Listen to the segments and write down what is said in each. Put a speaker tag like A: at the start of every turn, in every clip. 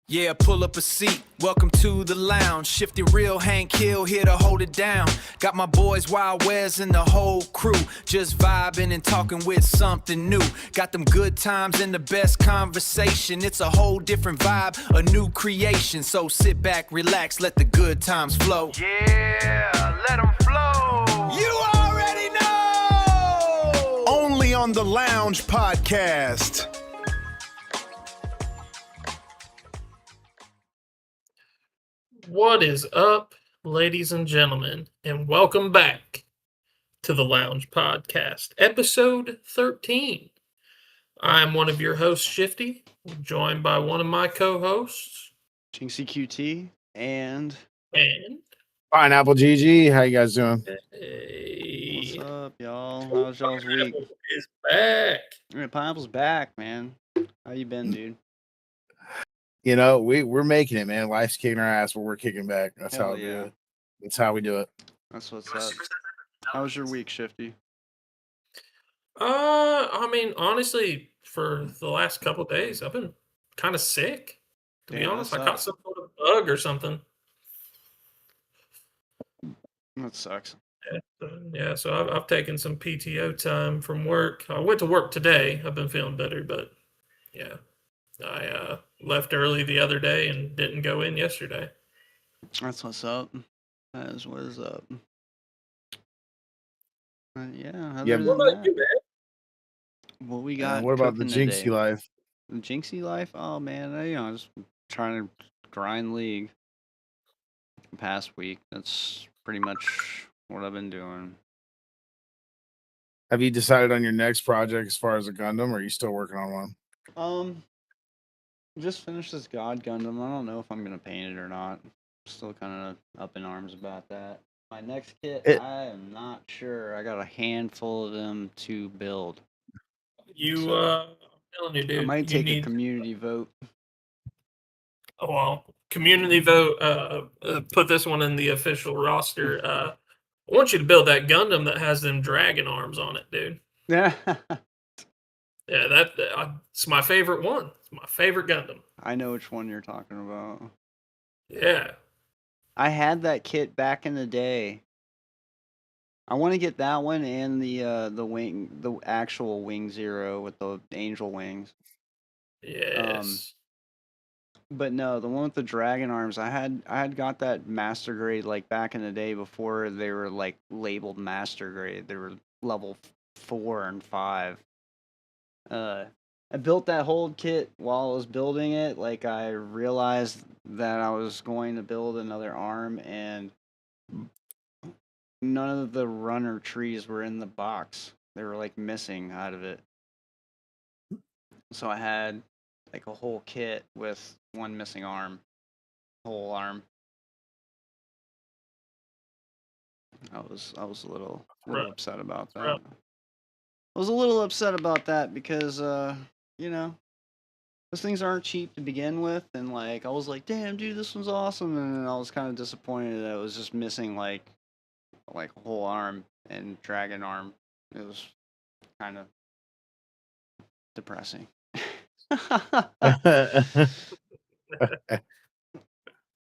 A: Yeah, pull up a seat. Welcome to the lounge. Shifty real Hank Hill here to hold it down. Got my boys Wild Wes and the whole crew just vibing and talking with something new. Got them good times and the best conversation. It's a whole different vibe, a new creation. So sit back, relax, let the good times flow. Yeah, let them flow. You already know.
B: Only on the Lounge Podcast.
C: What is up, ladies and gentlemen, and welcome back to the Lounge Podcast, episode 13. I'm one of your hosts, Shifty, joined by one of my co-hosts,
D: Jinxie QT and
B: Pineapple GG. How you guys doing?
D: what's up, y'all? How's y'all's week?
C: Pineapple is back.
D: Pineapple's back, man. How you been, dude?
B: You know, we're making it, man. Life's kicking our ass, but we're kicking back. That's
D: Hell
B: how we
D: yeah.
B: do it. That's how we do it.
D: That's what's up. How was your week, Shifty?
C: I mean, honestly, for the last couple of days, I've been kind of sick. To be
D: Damn,
C: honest,
D: that
C: I caught
D: sucks.
C: some sort of bug or something.
D: That sucks.
C: Yeah, so I've taken some PTO time from work. I went to work today. I've been feeling better, but yeah, I left early the other day and didn't go in yesterday.
D: That's what's up. That is what is up. Yeah. Other
B: Yeah,
D: than
C: What about
D: that,
C: you, man?
D: what we got?
B: What about the
D: cooking
B: Jinxie
D: today?
B: life?
D: The Jinxie life? Oh man, just trying to grind league. Past week. That's pretty much what I've been doing.
B: Have you decided on your next project as far as a Gundam, or are you still working on one?
D: Just finished this God Gundam. I don't know if I'm gonna paint it or not. Still kind of up in arms about that. My next kit, I am not sure. I got a handful of them to build.
C: You, I'm telling you, dude.
D: I might
C: you
D: take a
C: need,
D: community vote.
C: oh, well, community vote. Put this one in the official roster. I want you to build that Gundam that has them dragon arms on it, dude.
D: Yeah,
C: Yeah, it's my favorite one. It's my favorite Gundam.
D: I know which one you're talking about.
C: Yeah.
D: I had that kit back in the day. I want to get that one and the actual Wing Zero with the angel wings.
C: Yes.
D: But no, the one with the dragon arms, I had got that master grade like back in the day before they were like labeled master grade. They were level 4 and 5. I built that whole kit while I was building it. Like I realized that I was going to build another arm, and none of the runner trees were in the box. They were like missing out of it. So I had like a whole kit with one missing arm, whole arm. I was a little upset about that.
C: Right.
D: I was a little upset about that because those things aren't cheap to begin with, and like I was like, damn dude, this one's awesome, and I was kind of disappointed that it was just missing like a whole arm and dragon arm. It was kind of depressing.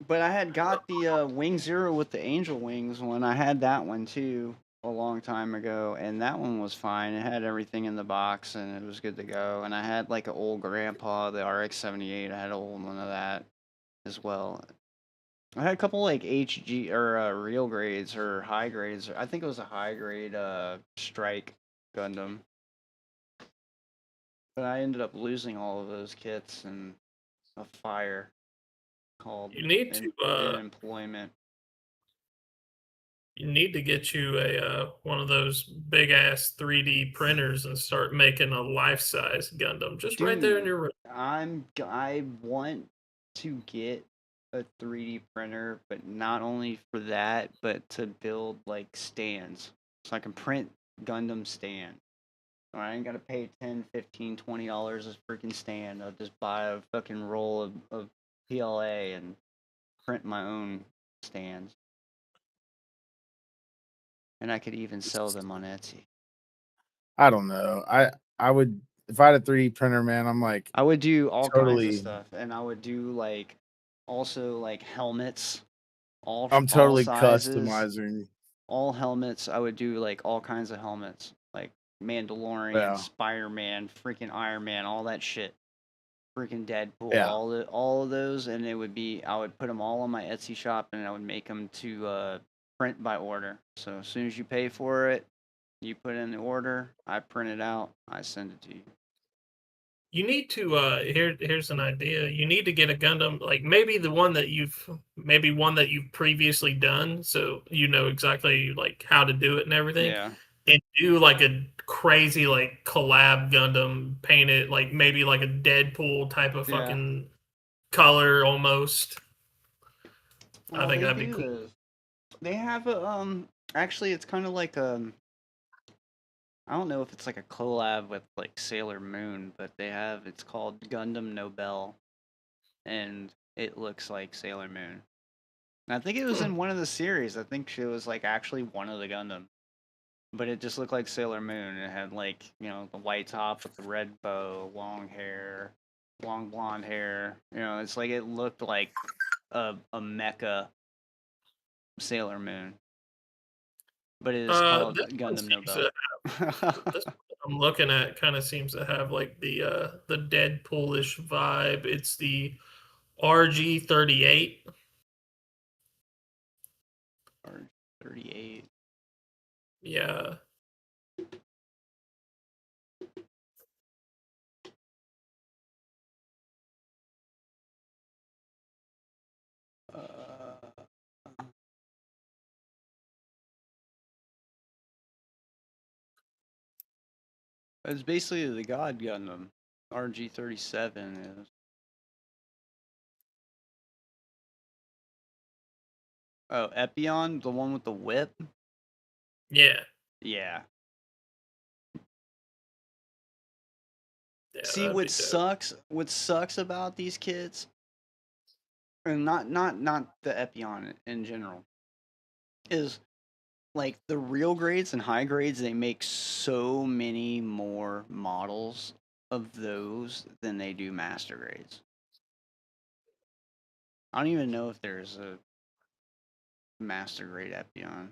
D: But I had got the Wing Zero with the angel wings when I had that one too a long time ago, and that one was fine. It had everything in the box, and it was good to go. And I had like an old grandpa, the RX-78. I had an old one of that as well. I had a couple like HG or real grades or high grades. I think it was a high grade Strike Gundam. But I ended up losing all of those kits in a fire called
C: You need to
D: employment.
C: You need to get you a one of those big ass 3D printers and start making a life size Gundam just right there in your room.
D: I want to get a 3D printer, but not only for that, but to build like stands. So I can print Gundam stand. I ain't gotta pay $10, $15, $20 a freaking stand. I'll just buy a fucking roll of PLA and print my own stands. And I could even sell them on Etsy.
B: I don't know. I would if I had a 3D printer, man, I'm like
D: I would do all kinds
B: totally.
D: of stuff, and I would do like also like helmets,
B: I'm
D: all
B: totally
D: sizes,
B: customizing.
D: all helmets. I would do like all kinds of helmets, like Mandalorian,
B: Yeah,
D: Spider-Man, freaking Iron Man, all that shit. Freaking Deadpool,
B: yeah.
D: all of those, and it would be I would put them all on my Etsy shop, and I would make them to print by order. So as soon as you pay for it, you put in the order, I print it out, I send it to you.
C: You need to here's an idea. You need to get a Gundam, like maybe one that you've previously done, so you know exactly like how to do it and everything.
D: Yeah.
C: And do like a crazy like collab Gundam, paint it like maybe like a Deadpool type of
D: Yeah.
C: fucking color almost. I
D: Well,
C: think
D: they
C: that'd be
D: do
C: cool.
D: those. They have a actually it's kind of like I don't know if it's like a collab with like Sailor Moon, but it's called Gundam Nobel, and it looks like Sailor Moon. And I think it was in one of the series. I think she was like actually one of the Gundam, but it just looked like Sailor Moon. It had like the white top with the red bow, long hair, long blonde hair. It's like it looked like a mecha Sailor Moon, but it is called
C: This one
D: Gundam
C: seems
D: Nobel.
C: to this one I'm looking at kind of seems to have like the Deadpoolish vibe. It's the RG-38.
D: Or 38.
C: Yeah.
D: Uh, it's basically the God Gundam. RG-37 is. Oh, Epion, the one with the whip?
C: Yeah.
D: Yeah.
C: Yeah,
D: See
C: that'd be dope.
D: what sucks about these kids, and not the Epion in general, is like the real grades and high grades, they make so many more models of those than they do master grades. I don't even know if there's a master grade Epion.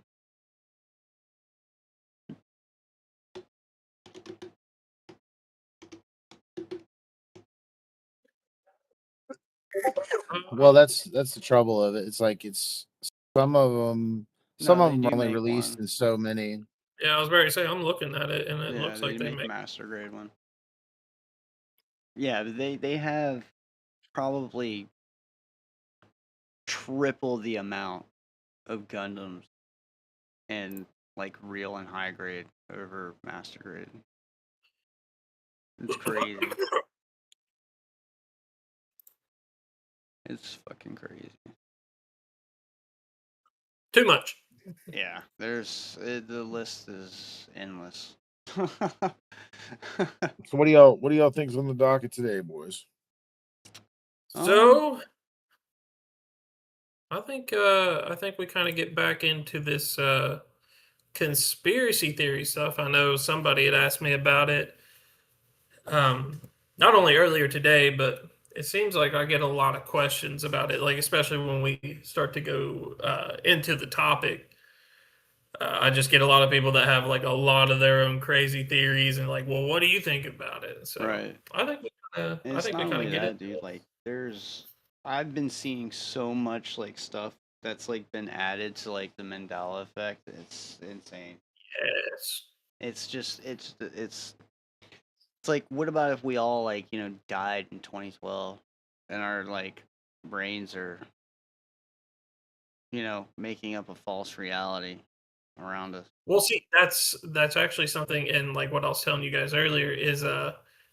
B: Well, that's the trouble of it. It's like it's some of them. Some
D: No,
B: of
D: they
B: them are
D: do
B: only
D: make
B: released
D: one.
B: in so many.
C: Yeah, I was about to say I'm looking at it and it
D: Yeah,
C: looks
D: they
C: like they
D: make
C: make.
D: master grade one. Yeah, they have probably triple the amount of Gundams and like real and high grade over master grade. It's crazy. It's fucking crazy.
C: Too much.
D: Yeah, the list is endless.
B: So what do y'all think's on the docket today, boys?
C: So I think we kind of get back into this conspiracy theory stuff. I know somebody had asked me about it. Not only earlier today, but it seems like I get a lot of questions about it, like especially when we start to go into the topic. I just get a lot of people that have like a lot of their own crazy theories and like, well, what do you think about it? So
D: Right. And
C: I
D: it's
C: think we
D: not
C: kind
D: only
C: of get
D: that,
C: it.
D: dude. Like, I've been seeing so much like stuff that's like been added to like the Mandela effect. It's insane.
C: Yes.
D: It's just, it's like, what about if we all like, died in 2012, and our like brains are, making up a false reality around us.
C: Well, see, that's actually something, and like what I was telling you guys earlier is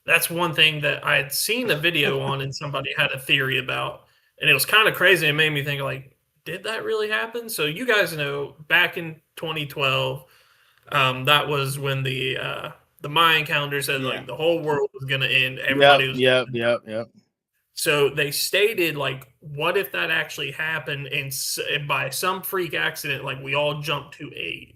C: that's one thing that I had seen a video on, and somebody had a theory about, and it was kind of crazy. It made me think like, did that really happen? So you guys know, back in 2012, that was when the Mayan calendar said
D: Yeah.
C: like the whole world was going to end.
B: Yep,
C: Everybody was.
B: yep.
C: So they stated like, what if that actually happened, and by some freak accident, like we all jumped to a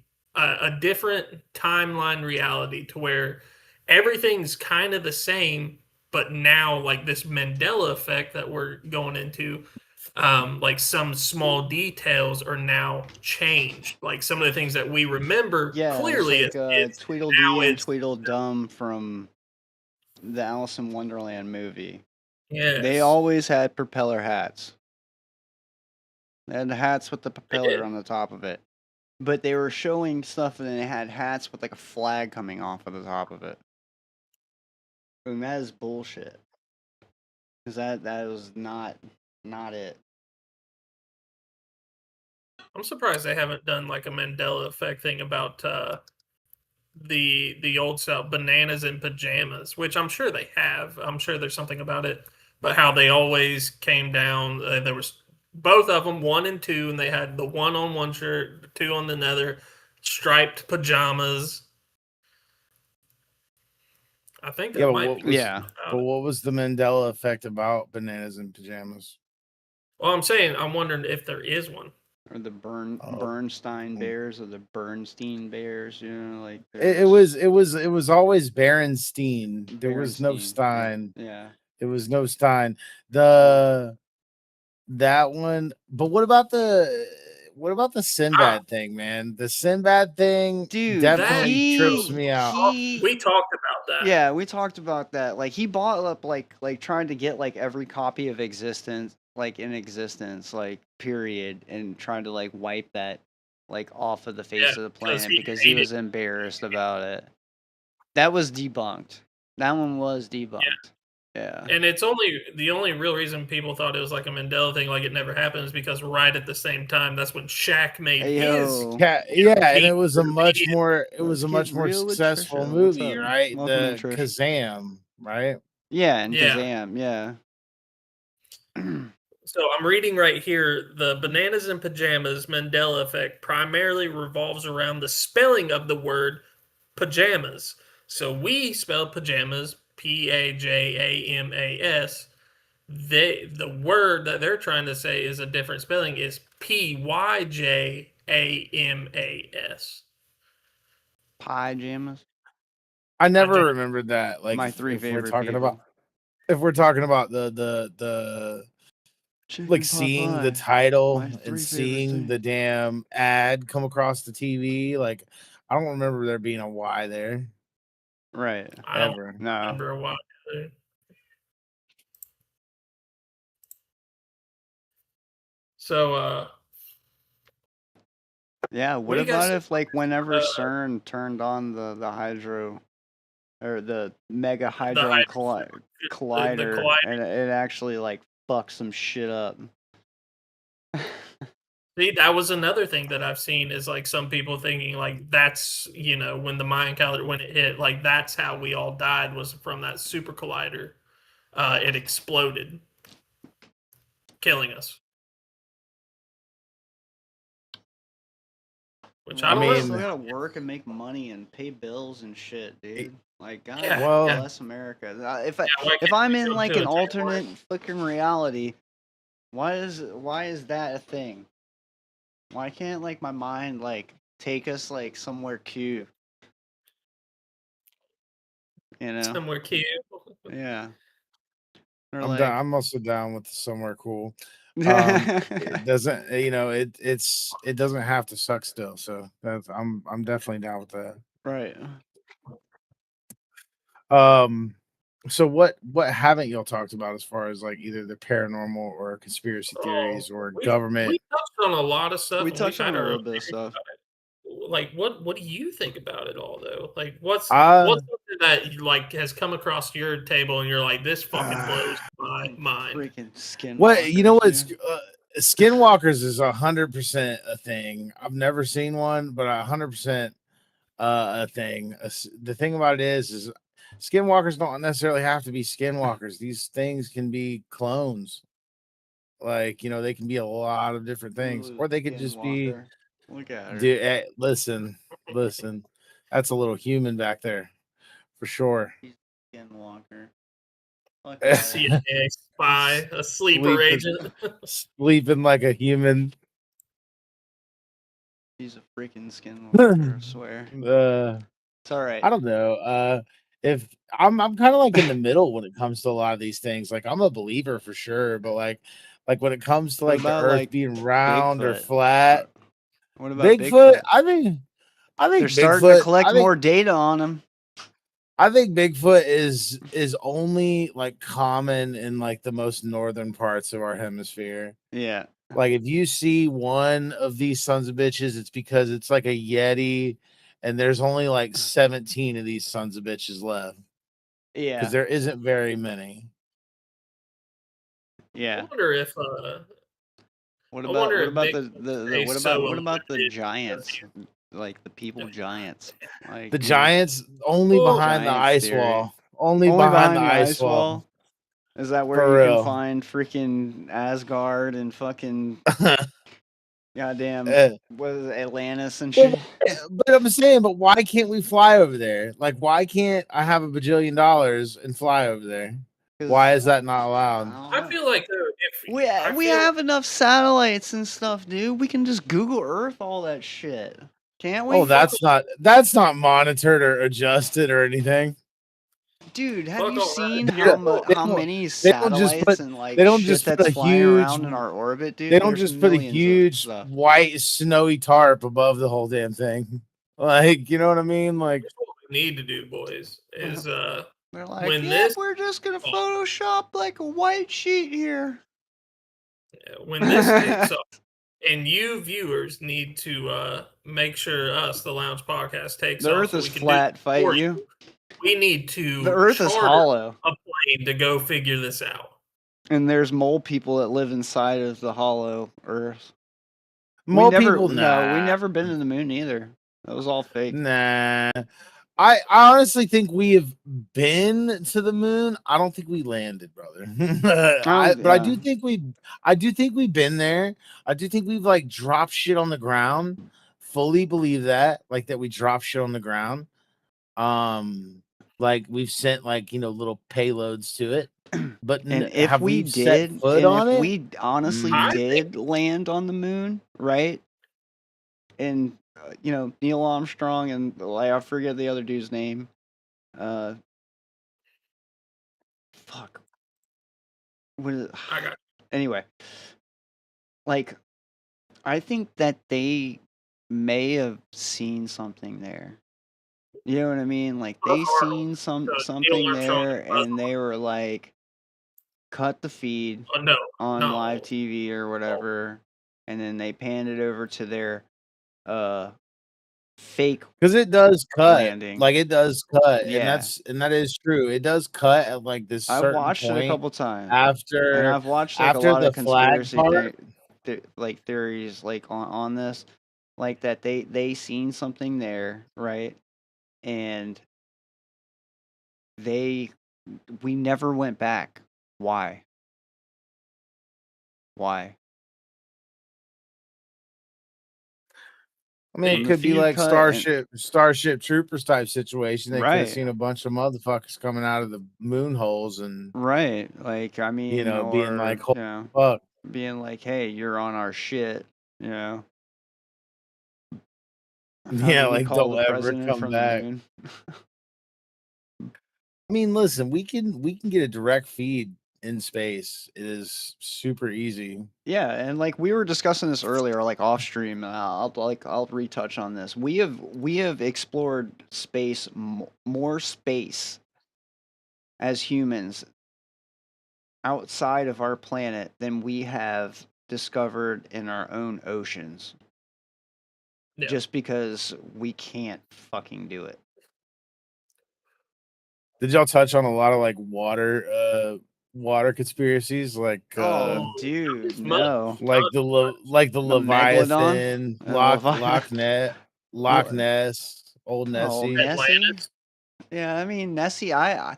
C: different timeline reality to where everything's kind of the same, but now like this Mandela effect that we're going into, like some small details are now changed. Like some of the things that we remember
D: Yeah, it's
C: clearly,
D: like
C: it's
D: Tweedledee
C: now
D: and
C: it's
D: Tweedledum from the Alice in Wonderland movie. They
C: yes,
D: always had propeller hats. They had the hats with the
C: they
D: propeller
C: did.
D: on the top of it. But they were showing stuff and they had hats with like a flag coming off of the top of it. And that is bullshit. Because that was not it.
C: I'm surprised they haven't done like a Mandela effect thing about the old style bananas in pajamas, which I'm sure they have. I'm sure there's something about it, but how they always came down. There was both of them, 1 and 2, and they had the one on one shirt, the two on another, striped pajamas. I think
B: Yeah,
C: that
B: but
C: might
B: what
C: be
B: was
D: Yeah.
C: about it.
B: the Mandela effect about bananas in pajamas?
C: Well, I'm saying I'm wondering if there is one.
D: Or the
B: Oh.
D: Bernstein Bears or the Bernstein Bears, like
B: It was always Berenstein. There was no
D: Berenstein.
B: Stein.
D: Yeah.
B: It was no Stein. That one. But what about the Sinbad thing, man? The Sinbad thing
D: Dude,
B: definitely
C: That
B: trips
C: goes.
B: me out.
C: We talked about that.
D: Yeah, we talked about that. Like he bought up like trying to get like every copy of existence like in existence, like period, and trying to like wipe that like off of the face
C: Yeah,
D: of the
C: 'cause
D: planet
C: he
D: because he
C: hated
D: was embarrassed about it. That was debunked. That one was debunked. Yeah.
C: And it's only the only real reason people thought it was like a Mandela thing, like it never happened, is because right at the same time, that's when Shaq made
D: Hey,
C: his.
D: yo.
B: Yeah, and
C: he-
B: it was a much
C: he-
B: more
D: Let's get real with
B: successful
D: Trisha. What's
B: movie,
D: up?
B: right?
D: Welcome in,
B: The
D: Trish.
B: Kazam, right?
D: Yeah, and
C: Yeah.
D: Kazam, yeah.
C: So I'm reading right here: the bananas and pajamas Mandela effect primarily revolves around the spelling of the word pajamas. So we spell pajamas Pajamas. The word that they're trying to say is a different spelling is Pyjamas.
D: Pajamas.
B: I never
C: Pajamas.
B: remembered that. Like
D: My
B: if,
D: three
B: if we're
D: favorite
B: talking
D: people.
B: about the
D: Chicken
B: like
D: pot
B: seeing the
D: pie.
B: title
D: My
B: and
D: three favorite
B: seeing
D: things.
B: the damn ad come across the TV, like I don't remember there being a Y there
D: Right.
C: I don't
B: ever.
D: No.
C: remember why. So,
D: Yeah,
C: what
D: what
C: do you guys
D: about
C: think?
D: if like whenever
C: Uh,
D: CERN turned on the hydro or the mega
C: the
D: hadron
C: the
D: collider
C: collider.
D: and it actually like fucked some shit up.
C: See, that was another thing that I've seen is like some people thinking like that's when the Mayan calendar when it hit like that's how we all died was from that super collider. It exploded, killing us. Which I
B: I
C: don't
D: We
C: know.
D: still
B: mean,
D: gotta work and make money and pay bills and shit, dude. Like God
C: Yeah,
B: well,
C: yeah,
D: bless America. If
C: yeah. Why
D: if
C: can't
D: I'm
C: we
D: in
C: go
D: like
C: to
D: an
C: a
D: alternate fucking reality, why is that a thing? Why can't like my mind like take us like somewhere cute? You know?
C: somewhere cute?
D: Yeah. Or
B: I'm down.
D: like
B: I'm also down with somewhere cool. It doesn't, it doesn't have to suck still. So I'm definitely down with that.
D: right.
B: So what haven't y'all talked about as far as like either the paranormal or conspiracy
C: Oh,
B: theories or
C: we
B: government?
C: touched on a lot of stuff,
D: We
C: and we've
D: touched on
C: had
D: a
C: our own
D: little bit of
C: theories
D: stuff.
C: about it. Like, what do you think about it all, though? Like, what's
B: Uh,
C: something that like has come across your table, and you're like, this fucking blows my mind.
D: Freaking skinwalkers.
B: what you know what's
D: dude.
B: skinwalkers is 100% a thing. I've never seen one, but 100% a thing. The thing about it is skinwalkers don't necessarily have to be skinwalkers. These things can be clones. Like, they can be a lot of different things,
D: Ooh,
B: or they could just be.
D: skinwalker. Look at her.
B: Dude, listen, that's a little human back there for sure.
D: Skinwalker. Look at her.
C: CIA spy, a sleeper
B: sleeping,
C: agent.
B: sleeping like a human.
D: She's a freaking skinwalker, I swear.
B: Uh,
D: It's all right.
B: I don't know. if I'm kind of like in the middle when it comes to a lot of these things. Like I'm a believer for sure, but like when it comes to
D: What
B: like the
D: about
B: Earth
D: like
B: being round or
D: Bigfoot?
B: flat,
D: What about
B: Bigfoot.
D: Bigfoot?
B: I
D: They're
B: think
D: starting to
B: Bigfoot.
D: collect more data on him.
B: I think Bigfoot is only like common in like the most northern parts of our hemisphere.
D: Yeah.
B: Like if you see one of these sons of bitches, it's because it's like a Yeti, and there's only like 17 of these sons of bitches left
D: Yeah.
B: because there isn't very many.
C: I
D: Yeah.
C: wonder if
D: What
C: I
D: about
C: wonder
D: what
C: if
D: about
C: Bigfoot
D: the
C: stays so
D: what about the
C: eliminated because
D: giants? Like the people giants. Like
B: The Giants only
C: Well,
B: behind the
D: Giants
B: ice
D: theory.
B: wall. Only
D: Only
B: behind the
D: behind the
B: ice
D: ice
B: wall.
D: wall? Is that where
B: For
D: you can
B: real.
D: find freaking Asgard and fucking goddamn
B: Uh,
D: what is it, Atlantis and
B: but,
D: shit?
B: but I'm saying, but why can't we fly over there? Like, why can't I have $1 bajillion and fly over there? Why is that not allowed?
C: I feel like they're iffy. I
D: We
C: feel
D: have enough satellites and stuff, dude. We can just Google Earth all that shit. Can't we?
B: Oh, that's not monitored or adjusted or anything.
D: Dude, have
C: fuck
D: you
C: all
D: seen
C: that.
D: how many
B: They don't just
D: satellites
B: put
D: and like
B: they don't
D: shit
B: just put
D: that's
B: a
D: flying
B: huge
D: around in our orbit, dude?
B: they don't
D: There's
B: just put a
D: millions of
B: huge
D: stuff.
B: white snowy tarp above the whole damn thing. Like, you know what I mean? Like,
C: Here's what we need to do, boys, is
D: They're like,
C: when
D: yeah,
C: this
D: we're just gonna Photoshop like a white sheet here.
C: when this takes off, and you viewers need to make sure us, the Lounge Podcast, takes
D: The
C: off
D: Earth
C: so
D: is
C: we can
D: flat.
C: do it
D: Fight
C: for
D: you.
C: We need to
D: The Earth is
C: charter
D: hollow,
C: a plane to go figure this out.
D: and there's mole people that live inside of the hollow Earth.
B: more
D: we
B: people,
D: never been to the moon either. That was all fake.
B: nah. I honestly think we have been to the moon. I don't think we landed, brother. I do think we've been there. I do think we've like dropped shit on the ground. Fully believe that, like that we drop shit on the ground. Like we've sent like little payloads to it, but
D: And
B: have we set foot on
D: if
B: it?
D: we honestly
C: I
D: did land on the moon, right? And Neil Armstrong and like I forget the other dude's name. Fuck. What is it?
C: I got
D: Anyway, like I think that they may have seen something there. You know what I mean? Like they
C: Buzz Aldrin.
D: seen
C: Neil
D: something
C: Armstrong
D: there,
C: and Buzz
D: and they were like, cut the feed
C: No,
D: on live
C: no.
D: TV or whatever, and then they panned it over to their fake
B: Because it does cut,
D: landing.
B: like it does cut,
D: Yeah.
B: and that is true. It does cut at like this
D: I've
B: certain
D: watched it a
B: point
D: couple times, and
B: after
D: I've watched like a lot
B: the
D: of
B: flag
D: conspiracy
B: part.
D: like theories like on this, like that they seen something there, right? And we never went back. Why? Why?
B: I mean,
D: When
B: it
D: the
B: could be
D: feed
B: like
D: cut and
B: Starship Troopers type situation. They could have
D: right,
B: seen a bunch of motherfuckers coming out of the moon holes and
D: right. Like I mean,
B: being like,
D: or
B: "Holy fuck!"
D: being like, hey, you're on our shit. How
B: Yeah,
D: did we
B: like
D: call
B: don't
D: the
B: ever
D: president
B: come
D: from the
B: back.
D: moon?
B: I mean, listen, we can get a direct feed in space. It is super easy.
D: Yeah, and like we were discussing this earlier, like off stream. I'll retouch on this. We have explored space more space as humans outside of our planet than we have discovered in our own oceans.
C: Yeah.
D: Just because we can't fucking do it.
B: Did y'all touch on a lot of like water conspiracies, like
D: Dude, no.
B: like the
D: Megalodon?
B: Leviathan, Loch
D: Well,
B: Ness, old
D: oh,
B: Nessie.
D: Nessie?
C: Atlantis.
D: Yeah, I mean Nessie. There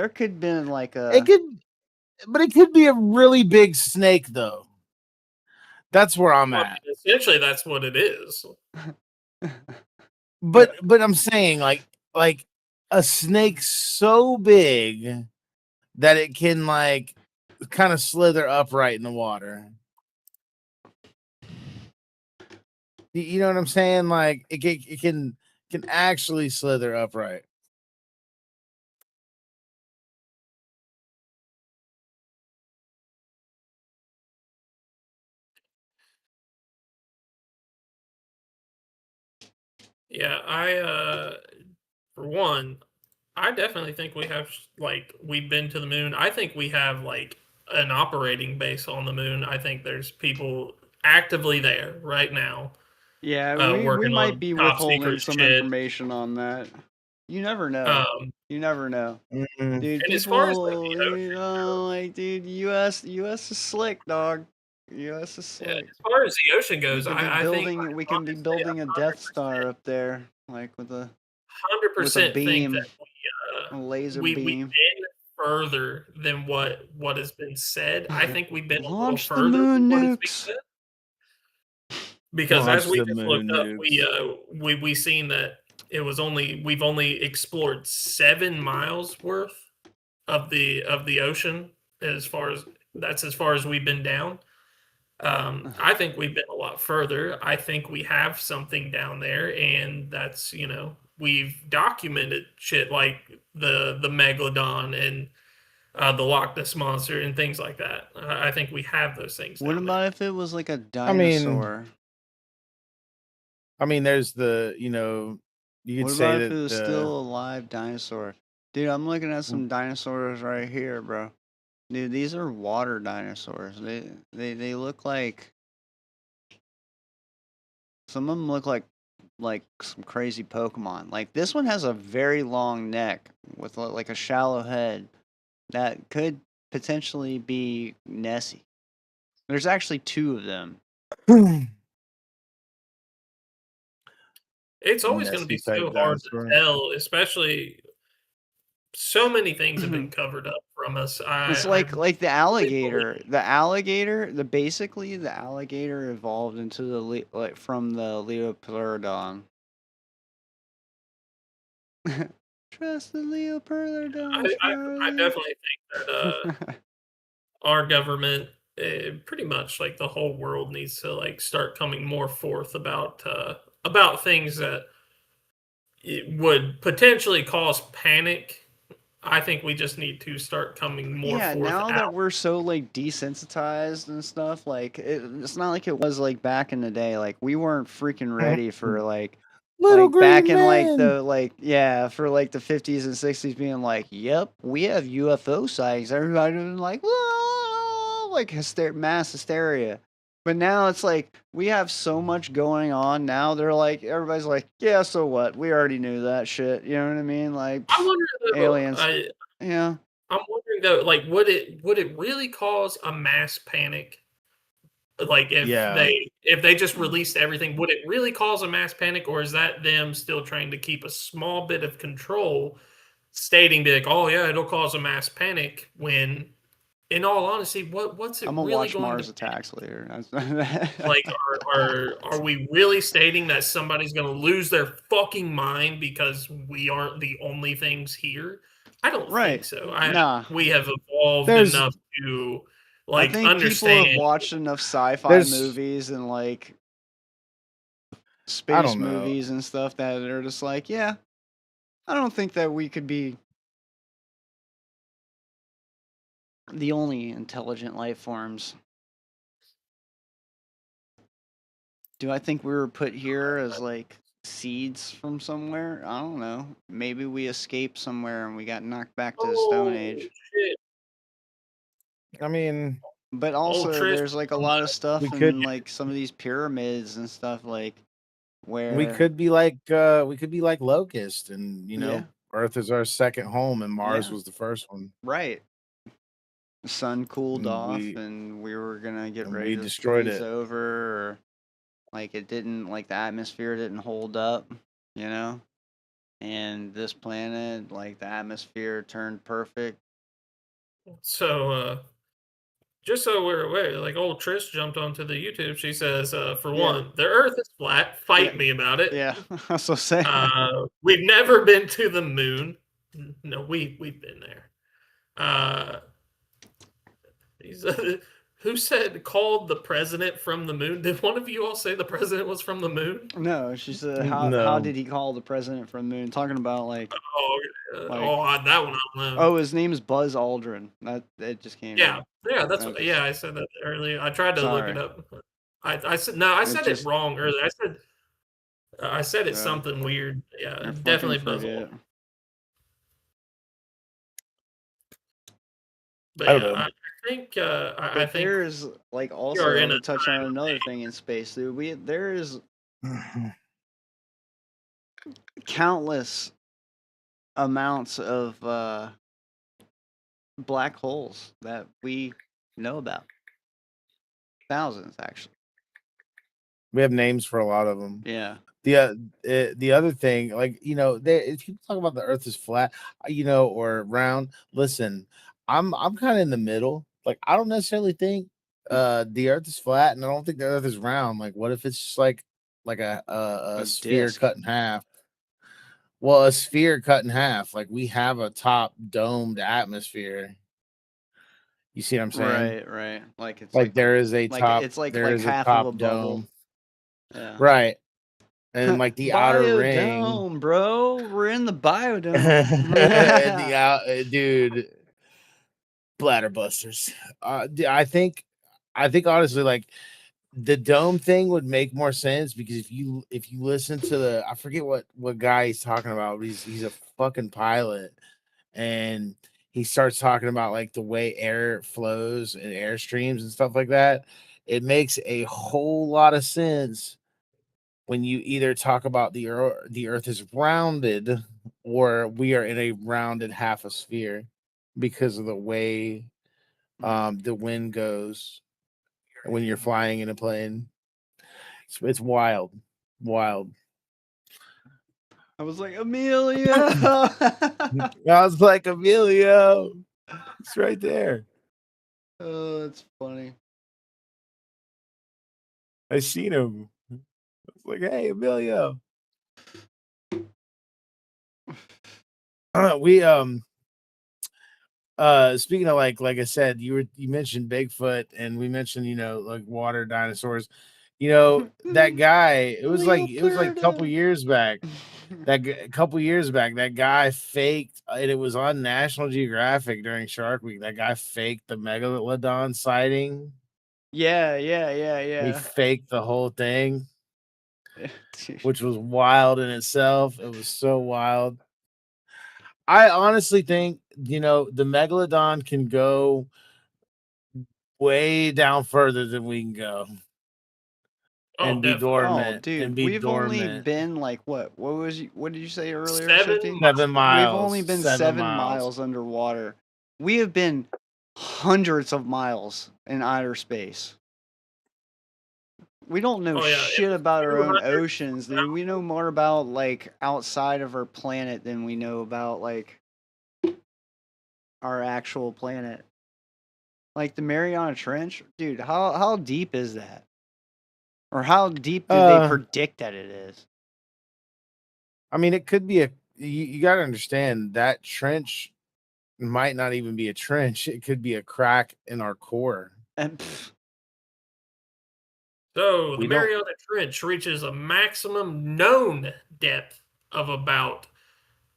D: could have been like
B: It could be a really big snake though. That's where I'm
C: Well,
B: at.
C: essentially, that's what it is.
B: But I'm saying like a snake so big that it can like kind of slither upright in the water. You know what I'm saying? Like it can can actually slither upright.
C: Yeah, I for one, I definitely think we have like we've been to the moon. I think we have like an operating base on the moon. I think there's people actively there right now,
D: Yeah, we
C: working
D: might
C: on
D: be
C: top
D: withholding
C: secret
D: some
C: shit.
D: information on that. You never know.
C: Um,
D: You never know.
B: Mm-mm.
D: Dude,
C: and as far as like
D: people,
C: the ocean goes,
D: like, dude, US is slick, dog. US is
C: yeah,
D: slick.
C: as far as the ocean
D: We
C: goes,
D: could be
C: I think
D: building, we can be
C: honestly,
D: building a Death Star up there, like with a
C: 100% think
D: beam,
C: that
D: a laser
C: we've
D: beam.
C: been further than what has been said. I think we've been a little
D: Launch the
C: further than
D: moon
C: what is being
D: nukes.
C: said. Because as
B: Launch
C: we
B: the
C: just looked
B: moon
C: up,
B: nukes.
C: we seen that we've only explored 7 miles worth of the ocean as far as we've been down. I think we've been a lot further. I think we have something down there, and that's we've documented shit like the megalodon and the Loch Ness monster and things like that. I think we have those things
D: What
C: down there.
D: about if it was like a
B: I mean,
D: dinosaur?
B: there's the you
D: What
B: could
D: about
B: say
D: if it
B: that
D: was still a live dinosaur? Dude, I'm looking at some dinosaurs right here, bro. Dude, these are water dinosaurs. They look like some of them look like some crazy Pokemon. Like this one has a very long neck with like a shallow head that could potentially be Nessie. There's actually 2 of them.
C: It's always going to be
B: nasty type
C: so hard to
B: dinosaur.
C: tell, especially so many things have been covered up from us.
D: It's
C: I
D: like the
C: fully
D: alligator.
C: believe
D: Basically the alligator evolved into from the Leopardon. Trust the Leopardon,
C: I
D: Charlie.
C: definitely think that our government, pretty much like the whole world, needs to like start coming more forth about things that it would potentially cause panic. I think we just need to start coming more
D: Yeah,
C: forth
D: now that
C: out.
D: we're so like desensitized and stuff, like it's not like it was like back in the day. Like we weren't freaking ready for
B: Little
D: back
B: green
D: in like
B: men.
D: the for like the 50s and 60s being like, yep, we have UFO sightings. Everybody was like, whoa, like mass hysteria. But now it's like we have so much going on now. They're like everybody's like, yeah, so what? We already knew that shit. You know what I mean? Like
C: I wonder though.
D: aliens. Yeah.
C: I'm wondering though, like, would it really cause a mass panic? Like,
B: Yeah.
C: if they just released everything, would it really cause a mass panic, or is that them still trying to keep a small bit of control, stating like, "Oh yeah, it'll cause a mass panic," when, in all honesty, what's it
D: I'm gonna
C: really
D: watch
C: going to
D: Mars Attacks later.
C: like? Are we really stating that somebody's going to lose their fucking mind because we aren't the only things here? I don't think
D: Right.
C: so.
D: Nah.
C: We have evolved
B: There's
C: enough to
D: I
C: like
D: think people have
C: understand.
D: watched enough sci-fi
B: There's
D: movies and like
B: I
D: space
B: don't know.
D: movies and stuff that they're just like, yeah, I don't think that we could be the only intelligent life forms. Do I think we were put here as like seeds from somewhere? I don't know. Maybe we escaped somewhere and we got knocked back to the Stone
C: Oh
D: Age.
C: shit!
B: I mean,
D: But
C: Old
D: also,
C: Trish
D: there's like a lot of
B: we
D: stuff
B: could
D: in like some of these pyramids and stuff like
B: we
D: where,
B: could be like Locust, and
D: yeah,
B: Earth is our second home and Mars
D: yeah,
B: was the first one.
D: right. The sun cooled
B: And
D: off
B: we
D: and we were gonna get
B: and
D: ready
B: we
D: to
B: destroyed
D: freeze
B: it.
D: over, or like it didn't, like the atmosphere didn't hold up, you know? And this planet, like the atmosphere turned perfect.
C: So just so we're aware, like old Trish jumped onto the YouTube. She says, for
D: Yeah,
C: one, the Earth is flat.
D: yeah,
C: Fight me about it.
D: yeah. That's what I'm saying.
C: We've never been to the moon. No, we've been there. Uh, these Who said called the president from the moon? Did one of you all say the president was from the moon?
D: No, she said, how
B: No.
D: did he call the president from the moon? Talking about like,
C: That one I don't know.
D: oh, his name's Buzz Aldrin. It just came.
C: Yeah, that's
D: I
C: what,
D: just-
C: I said that earlier. I tried to look
D: Sorry.
C: it up. I said no. I said
D: just-
C: it wrong earlier. I said it's
D: Yeah.
C: something weird. Yeah,
D: I fucking
C: definitely Buzz
D: forget.
C: Aldrin. But
B: I don't
C: yeah,
B: know.
C: I think I think
D: there's like also
C: are in
D: to
C: a
D: touch on
C: time
D: another thing in space, dude. There is countless amounts of black holes that we know about. Thousands, actually.
B: We have names for a lot of them.
D: Yeah.
B: The other thing, like, if you talk about the Earth is flat, or round. Listen, I'm kind of in the middle. Like, I don't necessarily think the Earth is flat, and I don't think the Earth is round. Like, what if it's just like a sphere
D: disc.
B: cut in half? Well, a sphere cut in half. Like, we have a top domed atmosphere. You see what I'm saying?
D: Right. Like it's
B: Like there is a
D: like
B: top.
D: it's like
B: There is a
D: half
B: top
D: of a bubble.
B: dome.
D: Yeah.
B: Right. And like the outer ring.
D: Biodome, bro. We're in the biodome.
B: And the out, dude, bladder busters. I think honestly, like the dome thing would make more sense because if you listen to the, I forget what guy he's talking about, but he's a fucking pilot, and he starts talking about like the way air flows and air streams and stuff like that. It makes a whole lot of sense when you either talk about the earth is rounded or we are in a rounded half a sphere because of the way the wind goes when you're flying in a plane. It's wild.
D: I was like, Amelia.
B: I was like, Emilio, it's right there.
D: Oh, that's funny.
B: I seen him. I was like, hey, Emilio. We speaking of like I said, you mentioned Bigfoot, and we mentioned like water dinosaurs. That guy. It was like a couple years back. That guy faked, and it was on National Geographic during Shark Week. That guy faked the megalodon sighting.
D: Yeah.
B: He faked the whole thing,
D: Dude.
B: which was wild in itself. It was so wild. I honestly think the megalodon can go way down further than we can go. And be
C: definitely.
B: dormant.
D: dude,
B: and be
D: we've only
B: dormant.
D: been like what did you say earlier?
C: 7
B: 7 miles.
D: We've only been 7 miles underwater. We have been hundreds of miles in outer space. We don't know shit about our own oceans, dude. We know more about like outside of our planet than we know about like our actual planet. Like the Mariana Trench, dude. How deep is that? Or how deep do they predict that it is?
B: I mean, it could be you got to understand that trench might not even be a trench. It could be a crack in our core.
D: And
C: So the Mariana Trench reaches a maximum known depth of about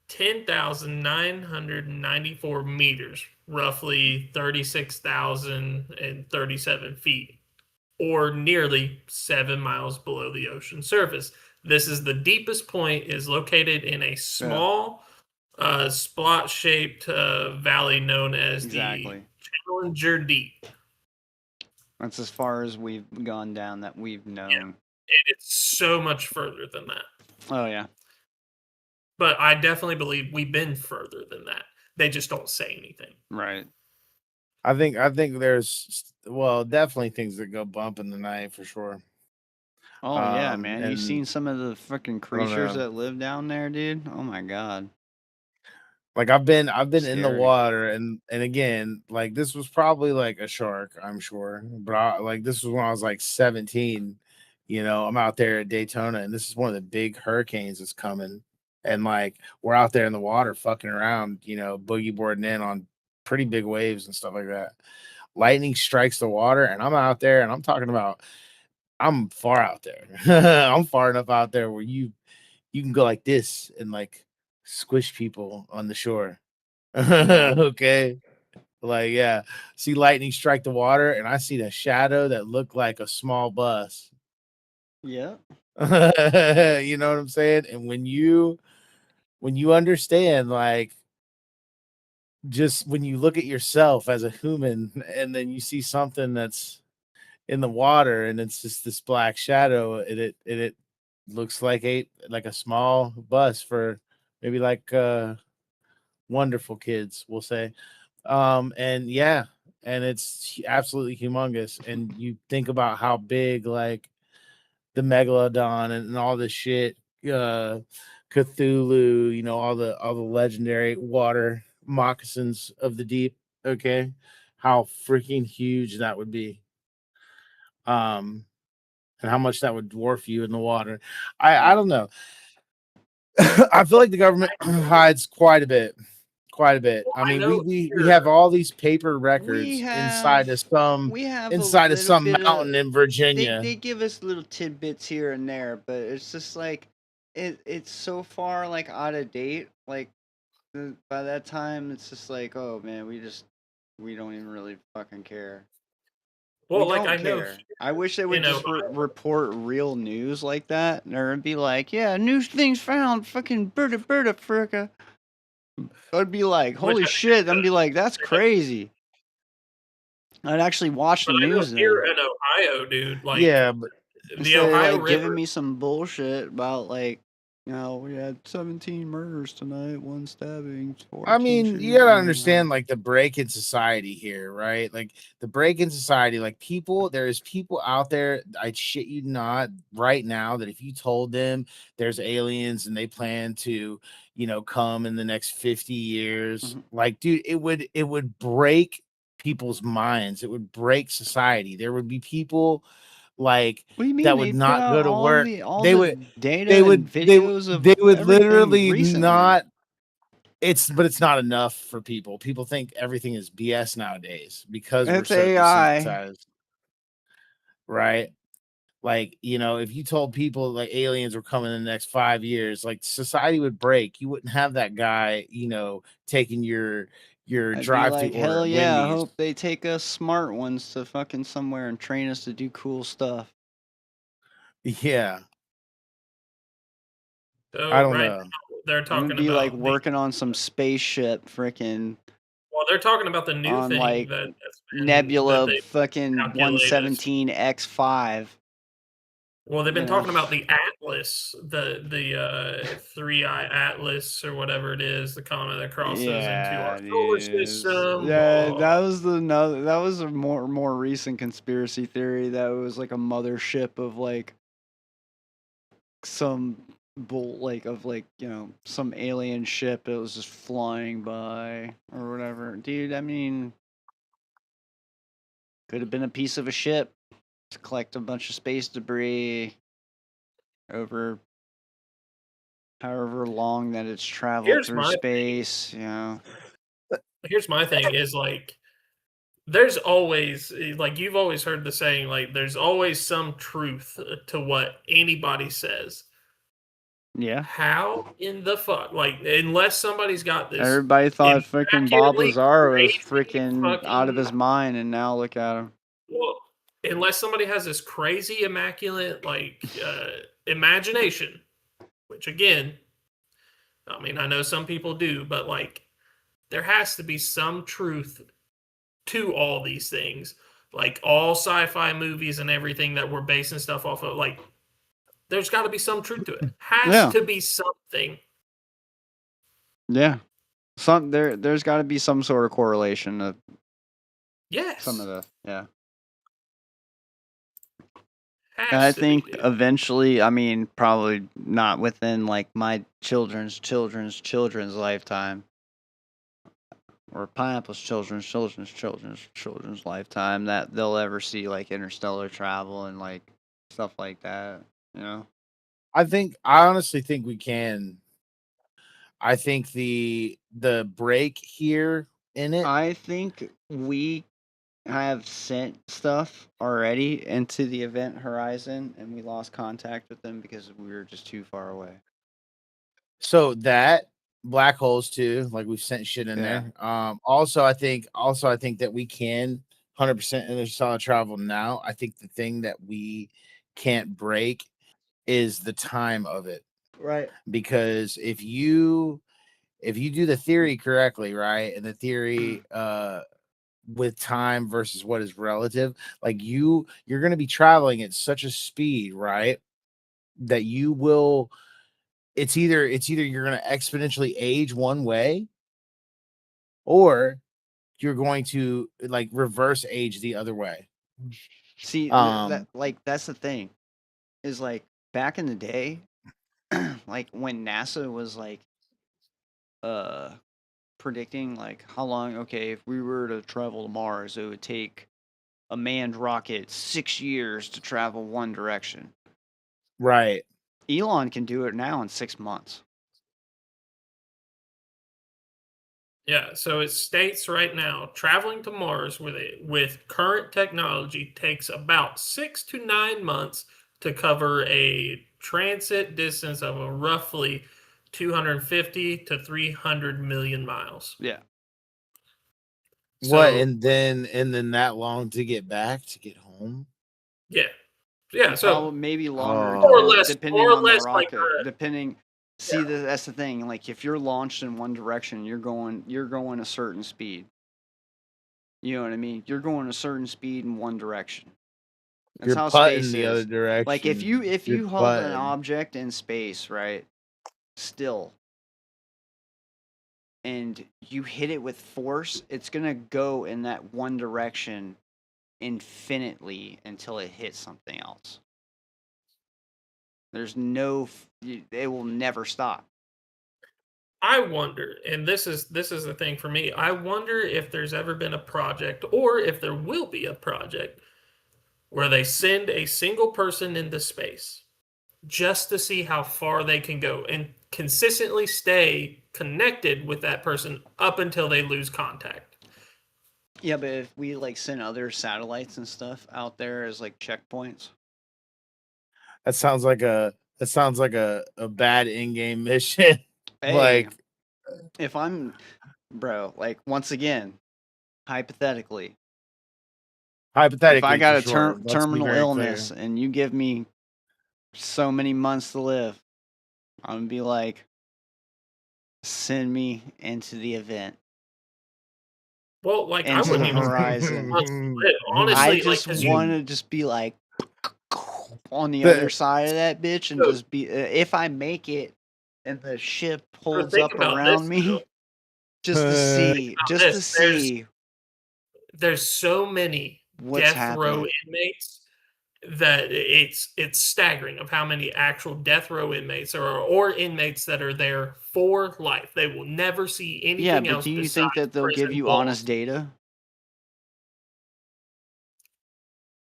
C: 10,994 meters, roughly 36,037 feet, or nearly 7 miles below the ocean surface. This is the deepest point, is located in a small splot-shaped valley known as the Challenger Deep.
D: That's as far as we've gone down that we've known.
C: Yeah. And it's so much further than that.
D: Oh, yeah.
C: But I definitely believe we've been further than that. They just don't say anything.
D: Right.
B: I think there's definitely things that go bump in the night for sure.
D: Oh yeah, man. You've seen some of the freaking creatures that live down there, dude? Oh my god.
B: Like I've been in the water, and again, like this was probably like a shark, I'm sure. But this was when I was like 17. I'm out there at Daytona, and this is one of the big hurricanes that's coming. And like we're out there in the water fucking around, boogie boarding in on pretty big waves and stuff like that. lightning strikes the water, and I'm out there, and I'm talking about I'm far out there. I'm far enough out there where you can go like this and like squish people on the shore.
D: Yeah.
B: Okay. Like, yeah, see lightning strike the water, and I see the shadow that looked like a small bus.
D: Yeah.
B: You know what I'm saying? And when you understand, like, just when you look at yourself as a human, and then you see something that's in the water, and it's just this black shadow, and it looks like a small bus for maybe like wonderful kids, we'll say. And yeah, and it's absolutely humongous. And you think about how big, like, the megalodon and all this shit, uh Cthulhu, all the legendary water moccasins of the deep. Okay, how freaking huge that would be. um and how much that would dwarf you in the water. I don't know. I feel like the government hides quite a bit. Quite a bit.
C: Well,
B: I
C: I
B: mean,
C: know
B: we have
C: here
B: all these paper
D: We
B: records
D: have we have a
B: inside of
D: little
B: some
D: bit of
B: mountain in
D: they
B: Virginia.
D: they give us little tidbits here and there, but it's just like it's so far like out of date. Like by that time, it's just like, oh man, we don't even really fucking care. We
C: well, like
D: don't
C: I know
D: care. I wish they would
C: in
D: just
C: Ohio.
D: report real news like that, or it'd be like, yeah, new things found, fucking bird Africa. I'd be like,
C: Which
D: holy shit! I'd be like, that's crazy. I'd actually watch
C: but
D: the
C: I know
D: news
C: here
D: then.
C: in Ohio, dude, like
B: Yeah, but
C: the
D: Instead of
C: Ohio
D: like giving
C: River.
D: me some bullshit about like, we had 17 murders tonight, one stabbing,
B: I
D: 14
B: mean, you
D: shooting.
B: gotta understand, like, the break in society here, right? Like, the break in society, like, there's people out there, I shit you not, right now, that if you told them there's aliens and they plan to, come in the next 50 years,
D: Mhm.
B: like, dude, it would break people's minds. It would break society. There would be people, like,
D: What do you mean
B: that
D: they
B: would
D: put
B: not
D: out
B: go to work.
D: all
B: They
D: the
B: would
D: data
B: they
D: and
B: would they would
D: videos
B: they
D: of
B: would
D: everything
B: literally
D: recently?
B: not. But it's not enough for people. People think everything is BS nowadays because we're
D: It's
B: so
D: AI.
B: desensitized, right? Like, if you told people like aliens were coming in the next 5 years, like, society would break. You wouldn't have that guy, taking your
D: I'd be
B: drive-through
D: like,
B: order
D: hell
B: at
D: yeah, I
B: Wendy's.
D: hope they take us smart ones to fucking somewhere and train us to do cool stuff.
B: Yeah, I
C: So
B: don't
C: right
B: know.
C: now they're
D: I'm gonna
C: talking
D: be like
C: about the
D: working on some spaceship freaking
C: well, they're talking about the new
D: on
C: thing
D: like
C: that's been that
D: Nebula
C: they
D: fucking
C: calculated.
D: 117X5.
C: Well, they've
D: You
C: been
D: know,
C: talking about the Atlas, the 3-eye Atlas or whatever it is, the comet that crosses into our
D: yeah,
C: solar
D: dude.
C: system.
D: Yeah, that was a more recent conspiracy theory that it was like a mothership of like some some alien ship that was just flying by or whatever. Dude, I mean, could have been a piece of a ship to collect a bunch of space debris over however long that it's traveled
C: Here's
D: through
C: my
D: space, you know.
C: here's my thing is like there's always like you've always heard the saying like there's always some truth to what anybody says.
D: Yeah.
C: How in the fuck? Like unless somebody's got this
D: Everybody thought freaking Bob
C: immaculately
D: Lazar was
C: crazy
D: freaking out of
C: fucking
D: his mind, and now look at him.
C: well, unless somebody has this crazy immaculate like imagination, which again, I mean, I know some people do, but like there has to be some truth to all these things. Like all sci-fi movies and everything that we're basing stuff off of, like there's got to be some truth to it. Has
D: Yeah,
C: to be something.
D: yeah. There's got to be some sort of correlation of some of
C: Yes,
D: the yeah. And I
C: has to be,
D: think
C: dude.
D: eventually, I mean, probably not within like my children's lifetime, or Pineapple's children's lifetime, that they'll ever see like interstellar travel and like stuff like that. You know,
B: I honestly think we can. I think the break here in it.
D: I think we have sent stuff already into the event horizon, and we lost contact with them because we were just too far away.
B: So that black holes too, like we've sent shit in
D: Yeah.
B: there. Also I think that we can 100% interstellar travel now. I think the thing that we can't break is the time of it.
D: Right.
B: Because if you do the theory correctly, right, and the theory with time versus what is relative, like you're going to be traveling at such a speed, right, that you will it's either you're going to exponentially age one way, or you're going to like reverse age the other way.
D: See,
B: Um
D: that's the thing, is like back in the day, like when NASA was like uh predicting like how long, okay, if we were to travel to Mars, it would take a manned rocket 6 years to travel one direction.
B: right.
D: Elon can do it now in 6 months.
C: Yeah, so it states right now traveling to Mars with current technology takes about 6 to 9 months to cover a transit distance of a roughly 250 to 300 million miles.
D: Yeah.
B: What,
C: So
B: and then that long to get back to get home?
C: yeah, yeah. So
D: Probably maybe longer,
C: more or
B: Oh.
C: less,
D: depending on the
C: like
D: rocket. Depending, see, that's the thing. Like if you're launched in one direction, you're going a certain speed. You know what I mean? You're going a certain speed in one direction. That's
B: You're
D: how
B: putting
D: space
B: the other
D: is. Like if
B: direction. You're
D: you hold an
B: putting.
D: object in space, right? Still, and you hit it with force, it's gonna go in that one direction infinitely until it hits something else. There's no, it will never stop.
C: I wonder, and this is the thing for me. I wonder if there's ever been a project, or if there will be a project, where they send a single person into space just to see how far they can go and consistently stay connected with that person up until they lose contact.
D: Yeah, but if we like send other satellites and stuff out there as like checkpoints,
B: That sounds like a bad in-game mission.
D: hey,
B: Like,
D: if I'm, bro, like once again, hypothetically, if I
B: hypothetically, for
D: got a
B: sure. Let's be
D: terminal
B: very clear.
D: illness and you give me so many months to live, I'm gonna be like, send me into the event,
C: Well, like I
D: into the
C: wouldn't even
D: horizon. I
C: honestly, like
D: just
C: because
D: want to just be like on the other
B: The-
D: side of that bitch and
C: so,
D: just be, if I make it and the ship
C: so
D: holds
C: think
D: up
C: about this
D: around
C: though.
D: me, just to
B: uh,
D: see,
C: There's so many
D: what's
C: death row
D: happening.
C: inmates that it's staggering of how many actual death row inmates or inmates that are there for life. They will never see
D: Yeah,
C: anything
D: but
C: else
D: do you
C: besides
D: think that they'll give
C: prison
D: you
C: walls.
D: honest data?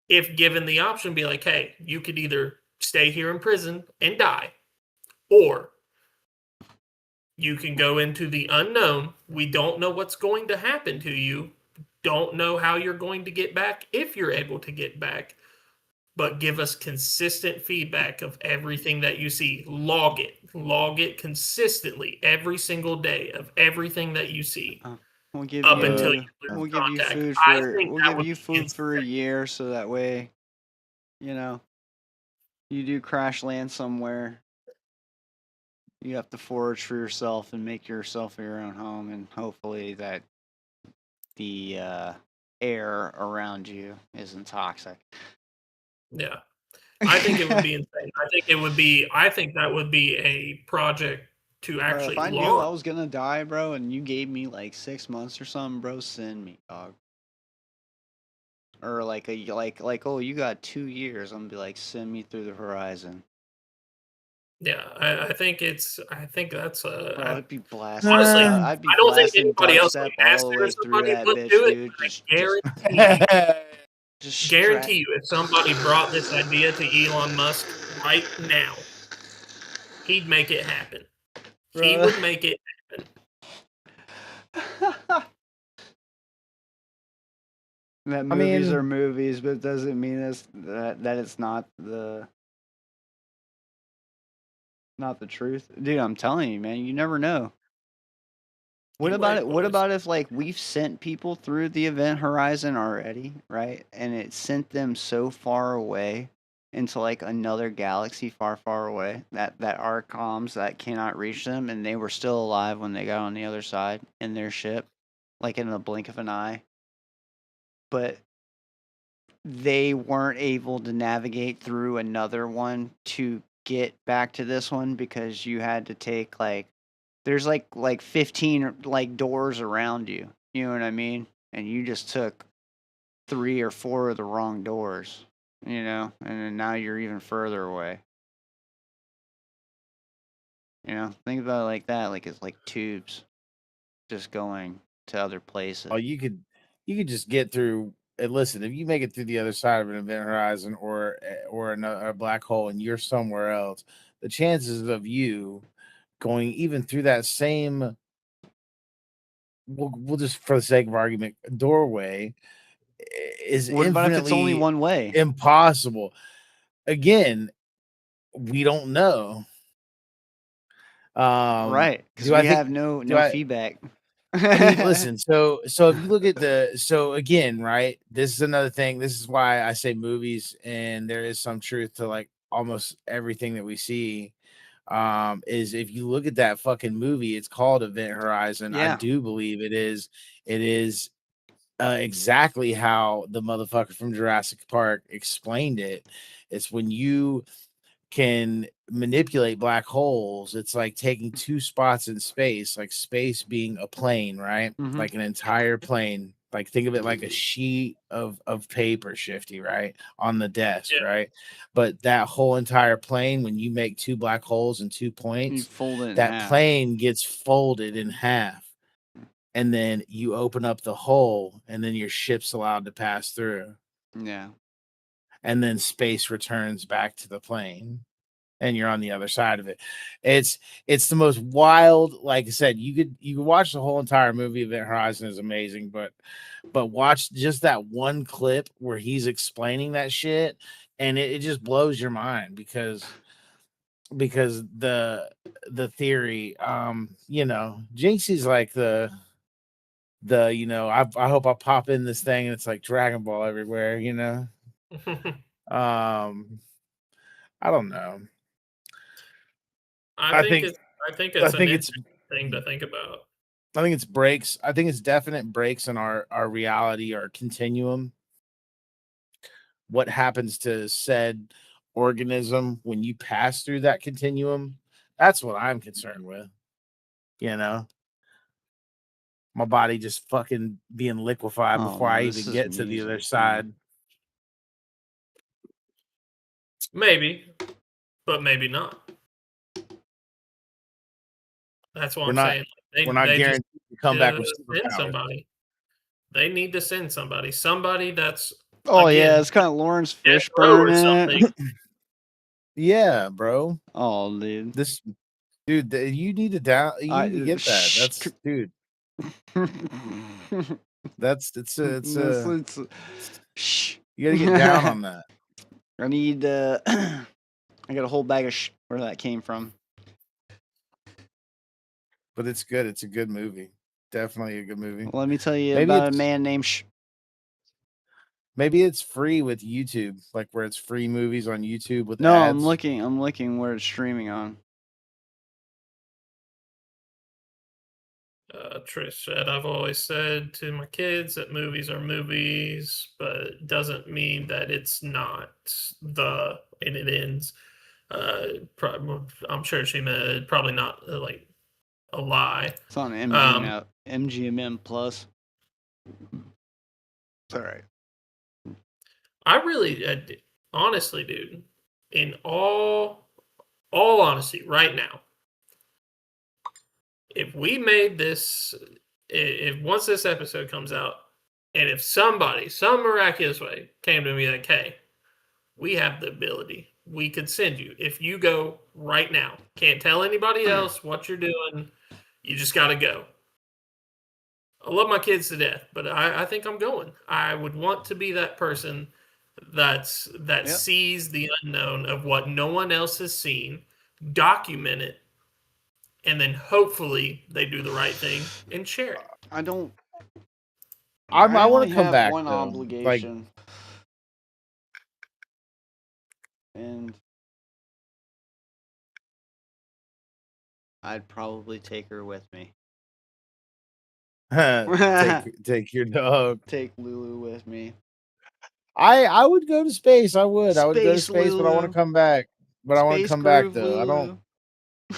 C: If given the option, be like, hey, you could either stay here in prison and die, or you can go into the unknown. We don't know what's going to happen to you. Don't know how you're going to get back, if you're able to get back, but give us consistent feedback of everything that you see. Log it consistently every single day of everything that you see
D: We'll give
C: up until
D: you
C: you lose
D: we'll give you
C: contact.
D: food
C: I
D: for
C: think
D: we'll
C: that
D: give
C: would
D: you
C: be
D: food for a
C: insane.
D: year, so that way, you know, you do crash land somewhere, you have to forage for yourself and make yourself your own home, and hopefully that the air around you isn't toxic.
C: Yeah. I think it would be insane. I think that would be a project to
D: Bro, if
C: actually
D: I knew I
C: launch.
D: was gonna die, bro, and you gave me like 6 months or something, bro, send me, dog. Or like oh, you got 2 years. I'm gonna be like, send me through the horizon.
C: Yeah, I think that's
D: Bro, I'd be
C: honestly,
D: blasting. I'd be
C: I don't think
D: blasting
C: anybody else
D: dubstep
C: like
D: all
C: asked
D: the
C: there
D: way through
C: somebody
D: that
C: would
D: bitch,
C: do it,
D: dude.
C: but I
D: Just strap.
C: guarantee you, if somebody brought this idea to Elon Musk right now, he'd make it happen. He
D: Bro.
C: would make it happen.
D: that
B: I
D: movies
B: mean,
D: are movies, but it doesn't mean that it's not the truth, dude. I'm telling you, man, you never know. What
C: You
D: about
C: wait,
D: it? What
C: boys.
D: about if like we've sent people through the event horizon already, right? And it sent them so far away into like another galaxy far, far away that our comms that cannot reach them, and they were still alive when they got on the other side in their ship, like in the blink of an eye. But they weren't able to navigate through another one to get back to this one because you had to take like there's like 15 like doors around you. You know what I mean? And you just took 3 or 4 of the wrong doors, you know? And then now you're even further away. You know? Think about it like that, like it's like tubes just going to other places.
B: oh, you could just get through. And listen, if you make it through the other side of an event horizon or a black hole, and you're somewhere else, the chances of you going even through that same, we'll just for the sake of argument, doorway is
D: What about if it's only
B: infinitely
D: one way?
B: impossible. Again, we don't know.
D: Right, cuz
B: Do I
D: we
B: think?
D: have
B: Do
D: no
B: I?
D: feedback.
B: I mean, listen. So if you look at so again, right? This is another thing. This is why I say movies, and there is some truth to like almost everything that we see. Is if you look at that fucking movie, it's called Event Horizon. I
D: Yeah.
B: do believe it is. It is exactly how the motherfucker from Jurassic Park explained it. It's when you can manipulate black holes. It's like taking two spots in space, like space being a plane, right?
D: Mhm.
B: Like an entire plane. Like think of it like a sheet of paper, Shifty, right? On the desk,
C: Yeah.
B: right? But that whole entire plane, when you make two black holes and 2
D: You
B: points,
D: fold it in
B: that
D: half.
B: plane gets folded in half. And then you open up the hole, and then your ship's allowed to pass through.
D: Yeah.
B: And then space returns back to the plane, and you're on the other side of it. It's the most wild. Like I said, you could watch the whole entire movie. Event Horizon is amazing, but watch just that one clip where he's explaining that shit, and it just blows your mind because the theory, Jinxie's like the I hope I pop in this thing and it's like Dragon Ball everywhere, um I don't know.
C: I
B: I
C: think
B: think
C: it's I think
B: I
C: it's an
B: think it's
C: interesting thing to think about.
B: I think it's breaks. I think it's definite breaks in our reality or continuum. What happens to said organism when you pass through that continuum? That's what I'm concerned with. You know, my body just fucking being liquefied
D: Oh
B: before I
D: no, this
B: even
D: is
B: get to the other
D: music. Yeah.
B: side.
C: Maybe, but maybe not. That's what
B: We're
C: I'm
B: not
C: saying.
B: we're
C: They
B: not
C: they just
B: guaranteed to come back
C: uh,
B: with
C: send
B: superpowers.
C: somebody. They need to send somebody. Somebody that's
D: Oh yeah,
C: again
D: it's kind of Lawrence
C: death row or
D: Fishburne in
C: something.
D: it.
B: Yeah, bro.
D: Oh dude,
B: This dude, you need to you need to get that.
D: shh.
B: That's dude. That's
D: it's shh.
B: you got to get down on that.
D: I need I got a whole bag of where that came from.
B: But it's good. It's a good movie. Definitely a good movie.
D: Well, let me tell you
B: Maybe
D: about a
B: it's
D: man named
B: maybe it's free with YouTube, like where it's free movies on YouTube with
D: No,
B: ads.
D: I'm looking where it's streaming on.
C: Trish said, I've always said to my kids that movies are movies, but it doesn't mean that it's not and it ends. I'm sure she meant probably not like a lie.
D: It's on MGM Plus. It's all right.
C: I really, honestly, dude, in all honesty, right now, if we made this, if once this episode comes out, and if somebody, some miraculous way, came to me like, hey, we have the ability, we could send you. If you go right now, can't tell anybody else what you're doing, you just got to go. I love my kids to death, but I think I'm going. I would want to be that person that
D: Yep.
C: sees the unknown of what no one else has seen, document it, and then hopefully they do the right thing and share it.
D: I don't.
B: I
D: I
B: want
D: only
B: to come
D: have
B: back
D: one
B: though. Like,
D: obligation, and I'd probably take her with me.
B: take your dog.
D: Take Lulu with me.
B: I would go to space. I would go to
D: Space
B: space, but I want
D: Lulu.
B: to come back. But I want to
D: Space
B: come back
D: Groove
B: though.
D: Lulu.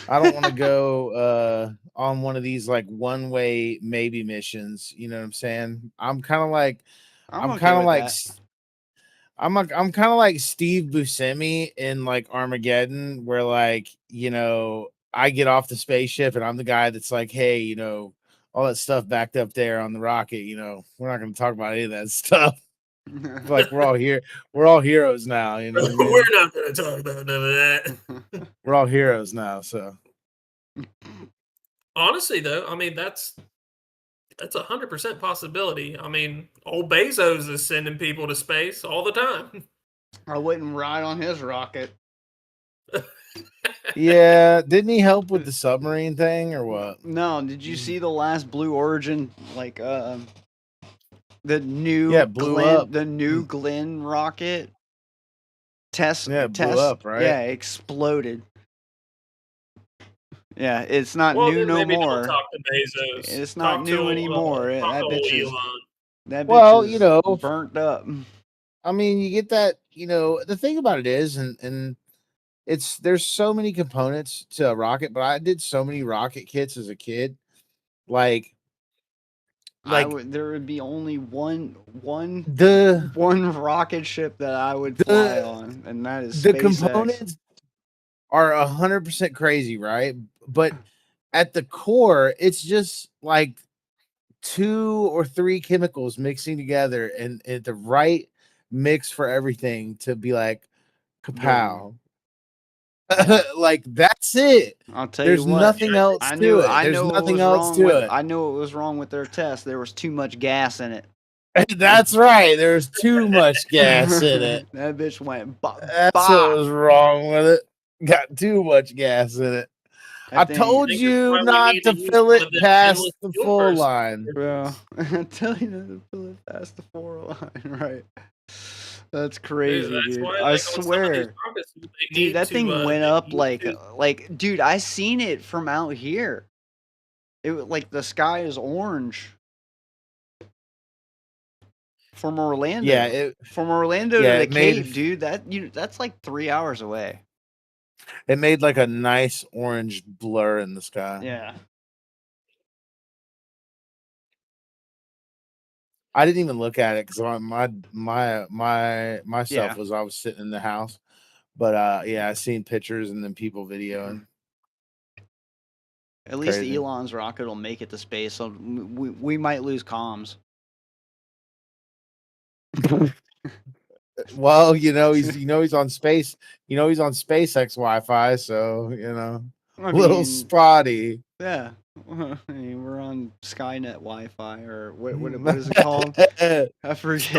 B: I don't want to go on one of these like one way maybe missions. You know what I'm saying? I'm kind of like
D: I'm okay
B: kind of
D: with
B: like
D: that.
B: I'm kind of like Steve Buscemi in like Armageddon, where like, you know, I get off the spaceship and I'm the guy that's like, hey, you know, all that stuff backed up there on the rocket, you know, we're not going to talk about any of that stuff. Like we're all here, we're all heroes now, you know what I mean?
C: We're not going to talk about none of that.
B: We're all heroes now, so.
C: Honestly, though, I mean that's 100% possibility. I mean, old Bezos is sending people to space all the time.
D: I wouldn't ride on his rocket.
B: Yeah, didn't he help with the submarine thing or what?
D: No, did you see the last Blue Origin, like the new
B: Yeah, it blew up.
D: the new Glenn rocket test?
B: Yeah, it blew up, right?
D: Yeah, exploded. Yeah, it's not
C: Well,
D: new
C: then
D: no
C: maybe
D: more.
C: don't talk to Bezos.
D: It's not
C: Talk
D: new
C: to,
D: anymore.
C: talk
D: That
C: to
D: bitch is
C: Elon.
B: Well, you know,
D: burnt up.
B: I mean, you get that, you know, the thing about it is, and there's so many components to a rocket, but I did so many rocket kits as a kid. Like
D: There would be only one
B: the
D: rocket ship that I would fly on, and that is
B: the
D: SpaceX.
B: components are 100% crazy, right? But at the core, it's just like 2 or 3 chemicals mixing together and the right mix for everything to be like kapow. Like that's it.
D: I'll tell
B: There's
D: you what.
B: nothing else to it. There's nothing else to it.
D: I knew what was wrong with their test. There was too much gas in it.
B: That's right. There's too much gas in it.
D: That bitch went.
B: That's what was wrong with it. Got too much gas in it. I told you not to fill it past the full line.
D: Bro, I tell you not to fill it past the 4 line, right? That's crazy, dude. I swear. Dude, that thing went up like, dude, I seen it from out here. It like the sky is orange. From Orlando.
B: Yeah,
D: from Orlando to the Cape, dude. That's like 3 hours away.
B: It made like a nice orange blur in the sky.
D: Yeah.
B: I didn't even look at it because myself was I was sitting in the house, but yeah, I seen pictures and then people videoing.
D: At least Elon's rocket will make it to space, so we might lose comms.
B: Well, he's on space. He's on SpaceX Wi-Fi, so a little spotty.
D: Yeah, I mean, we're on Skynet Wi-Fi or what is it called? I forget.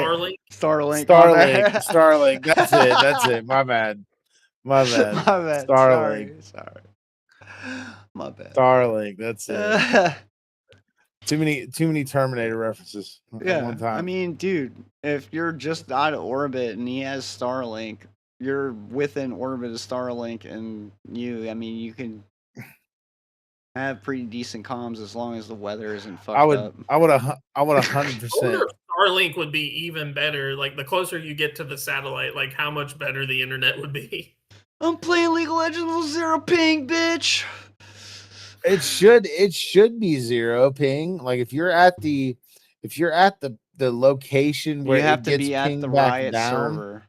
D: Starlink. That's it. My bad. Starlink. Sorry. My bad.
B: Starlink. That's it. Too many Terminator references at one time.
D: I mean, dude, if you're just out of orbit and he has Starlink, you're within orbit of Starlink, and you can have pretty decent comms as long as the weather isn't fucked up.
B: I would 100%.
C: Starlink would be even better. Like the closer you get to the satellite, like how much better the internet would be.
D: I'm playing League of Legends with 0 ping, bitch.
B: It should be 0 ping. Like if you're at the location where
D: you have
B: it
D: to
B: gets
D: be at the Riot server.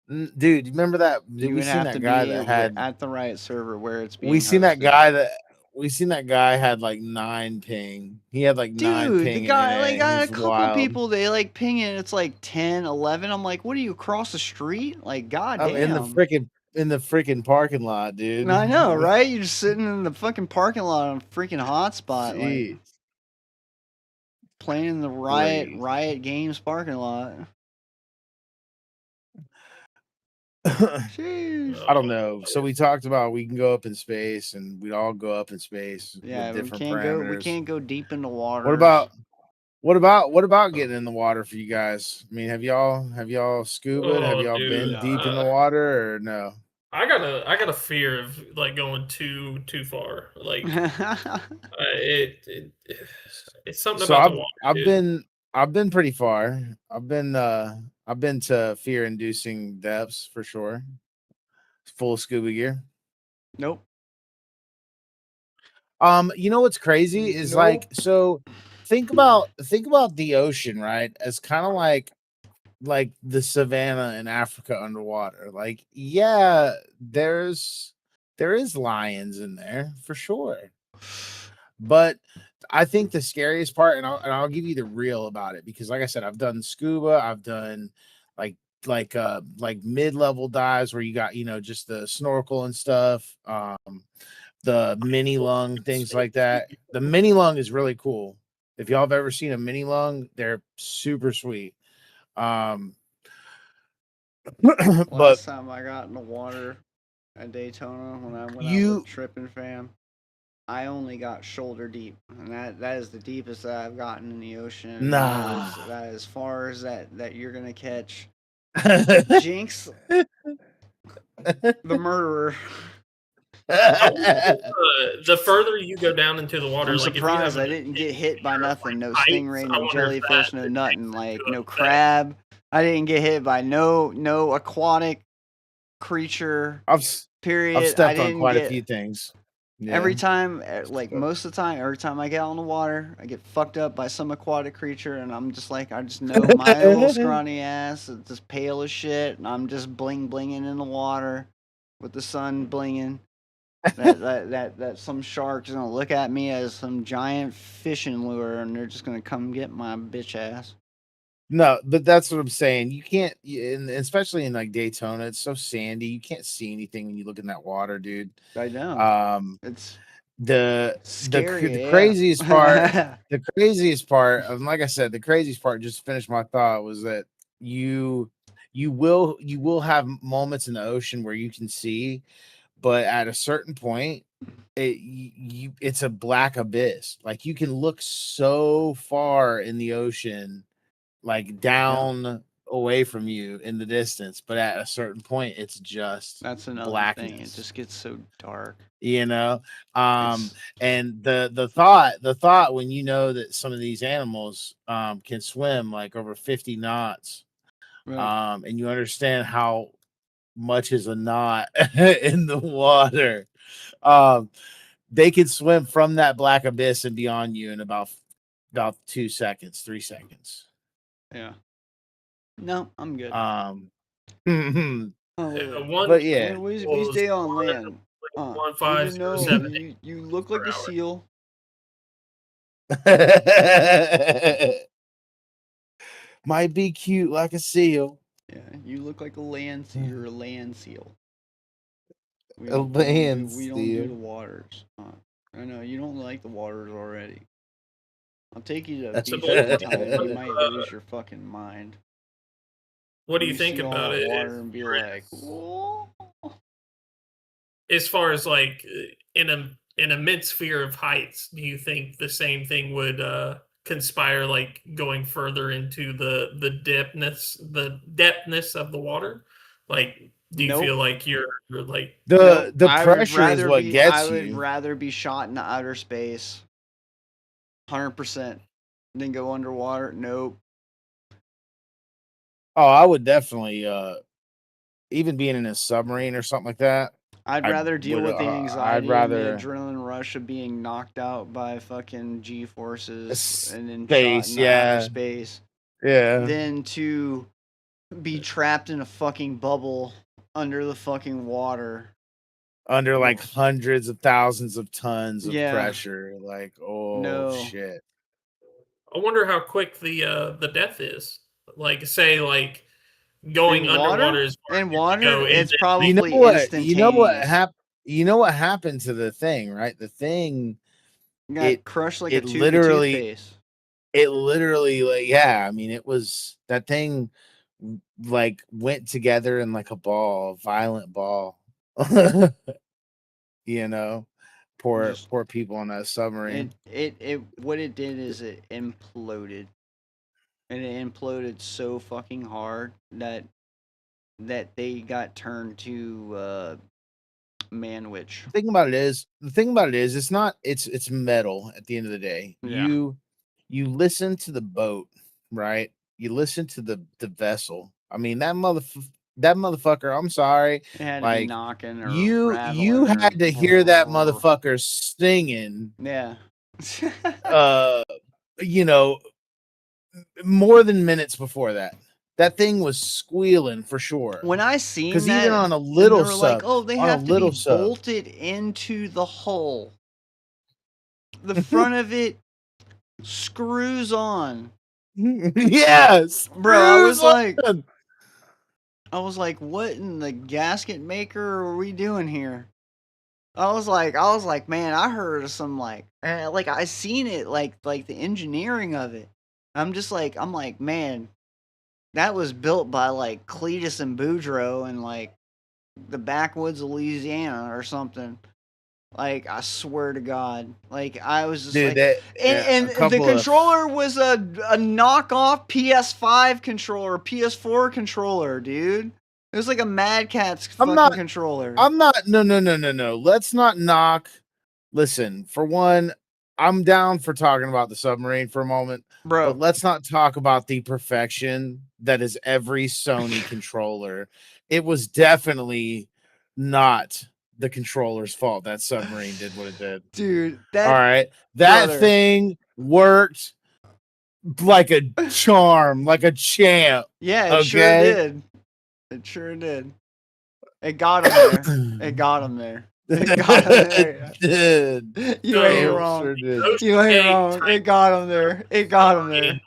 B: Dude, you remember that?
D: You would have to be at the Riot server where it's being.
B: We seen that guy had like 9 ping. He had like 9 ping.
D: Dude, the guy like got a couple people. They like ping it. It's like 10, 11. I'm like, what are you across the street? Like, goddamn.
B: In the freaking parking lot, dude.
D: I know, right? You're just sitting in the fucking parking lot on a freaking hotspot. Like, playing in the
B: Crazy.
D: Riot Games parking lot. Jeez.
B: I don't know. So we talked about we can go up in space, and we'd all go up in space
D: Yeah,
B: with
D: we
B: different
D: can't go. We
B: parameters.
D: can't go deep into water.
B: What about getting in the water for you guys? I mean, have y'all scuba? Have
C: Oh,
B: y'all
C: dude,
B: been deep in the water or no?
C: I got a fear of like going too far. Like it's something
B: So
C: about the water, dude.
B: I've been pretty far. I've been to fear inducing depths for sure. Full scuba gear.
D: Nope.
B: You know what's crazy is
D: Nope.
B: like, so think about the ocean, right? As kind of like the savannah in Africa underwater. Like, yeah, there is lions in there for sure. But I think the scariest part, and I'll give you the real about it, because like I said, I've done scuba, I've done like like mid-level dives where you got, just the snorkel and stuff, the mini lung, things like that. The mini lung is really cool. If y'all have ever seen a mini lung, they're super sweet. But
D: Last time I got in the water at Daytona when I went out with Trippin' Fam, I only got shoulder deep, and that is the deepest that I've gotten in the ocean.
B: Nah.
D: That is as far as that you're gonna catch Jinx, the murderer.
C: The further you go down into the water,
D: I'm
C: like if you have
D: surprised I didn't get hit by nothing. No
C: heights,
D: stingray,
C: I
D: no
C: wonder if
D: jellyfish,
C: that
D: no
C: makes
D: nothing.
C: it
D: Like
C: to
D: no
C: affect-
D: crab. I didn't get hit by no aquatic creature.
B: I've
D: Period. I
B: stepped on
D: didn't
B: quite a
D: get
B: few things. Yeah.
D: every time, like most of the time, every time I get out in the water, I get fucked up by some aquatic creature, and I'm just like, I just know my little scrawny ass is just pale as shit, and I'm just blinging in the water with the sun blinging. That some shark's gonna look at me as some giant fishing lure, and they're just gonna come get my bitch ass.
B: No, but that's what I'm saying. You can't, and especially in like Daytona, it's so sandy. You can't see anything when you look in that water, dude.
D: I know. It's
B: The
D: scary.
B: the
D: Yeah.
B: craziest part, and like I said, the craziest part, just to finish my thought, was that you will have moments in the ocean where you can see, but at a certain point, it's a black abyss. Like, you can look so far in the ocean, like down away from you in the distance, but at a certain point, it's just
D: That's another
B: blackness.
D: thing. It just gets so dark.
B: And
D: It's-
B: the thought when you know that some of these animals can swim like over 50 knots,
D: Right.
B: and you understand how much is a knot in the water. They could swim from that black abyss and beyond you in about 2 seconds, 3 seconds.
D: Yeah. No, I'm good.
B: But yeah,
D: we stay on land. Even though you look like a seal.
B: Might be cute like a seal.
D: Yeah, you look like a land seal. You're a land seal. We
B: A
D: don't,
B: land
D: we don't do
B: seal.
D: the waters. I know you don't like the waters already. I'll take you to a
C: That's
D: beach
C: a-
D: one time. You might lose your fucking mind.
C: What do you
D: You
C: think
D: see all
C: about
D: that
C: it?
D: water and be like, whoa.
C: As far as like in a mid-sphere of heights, do you think the same thing would conspire, like going further into the depthness of the water? Like, do you
D: Nope.
C: feel like you're like
B: The
D: I would
B: pressure is
D: rather
B: what
D: be,
B: gets
D: I would
B: you.
D: rather be shot into outer space, 100%, than go underwater. Nope.
B: Oh, I would definitely even being in a submarine or something like that.
D: I'd
B: I
D: rather deal
B: would,
D: with the
B: I'd
D: anxiety
B: rather
D: and the adrenaline rush of being knocked out by fucking G forces and then shot
B: space,
D: into outer
B: yeah.
D: space
B: Yeah.
D: than to be trapped in a fucking bubble under the fucking water.
B: Under like hundreds of thousands of tons of
D: Yeah.
B: pressure. Like, oh
D: No.
B: shit.
C: I wonder how quick the death is. Like, say like going
D: In
C: underwater
D: water?
C: is far
D: In
C: as you
D: water,
C: go, and
D: it's
C: then
D: probably
B: You know what?
D: instantaneous.
B: You know what happened to the thing, right? The thing,
D: You got
B: it
D: crushed like
B: it
D: a tube
B: literally
D: of toothpaste.
B: it literally, like, yeah, I mean, it was that thing like went together in like a ball, a violent ball. you know,
D: Just
B: poor people on that submarine.
D: it what it did is it imploded. And it imploded so fucking hard that they got turned to Manwich.
B: The thing about it is it's not it's metal at the end of the day.
D: Yeah.
B: You listen to the boat, right? You listen to the vessel. I mean, that motherfucker, I'm sorry.
D: It had to be
B: Like
D: knocking or
B: you
D: rattling or
B: had to hear that motherfucker singing
D: yeah.
B: uh you know more than minutes before that. That thing was squealing for sure.
D: When I seen
B: Because
D: that,
B: even on a
D: and
B: little
D: they were like,
B: sub,
D: "Oh, they
B: on a
D: have to be
B: little sub,
D: bolted into the hull. The front of it screws on."
B: yes,
D: Bro, I was
B: screws
D: like,
B: on.
D: "What in the gasket maker are we doing here?" I was like, man, I heard of some like I seen it like the engineering of it. I'm like, man, that was built by like Cletus and Boudreaux in like the backwoods of Louisiana or something. Like I swear to God, like I was just
B: Dude,
D: like,
B: that a
D: and the
B: couple of
D: controller was a knockoff PS5 controller, PS4 controller, dude. It was like a Mad Catz
B: I'm
D: fucking
B: not
D: controller,
B: no. Let's not knock. Listen, for one, I'm down for talking about the submarine for a moment, but
D: bro.
B: let's not talk about the perfection that is every Sony controller. It was definitely not the controller's fault that submarine did what it did.
D: Dude,
B: All
D: that
B: right. That
D: brother.
B: thing worked like a charm, like a champ.
D: Yeah, it sure
B: Okay.
D: did. It sure did. It got him there. It got him there. It got him there.
B: Dude,
D: You ain't
C: So,
D: wrong.
B: sure did.
D: You ain't
C: Ocean
D: wrong.
C: type
D: It got him there. It got him there.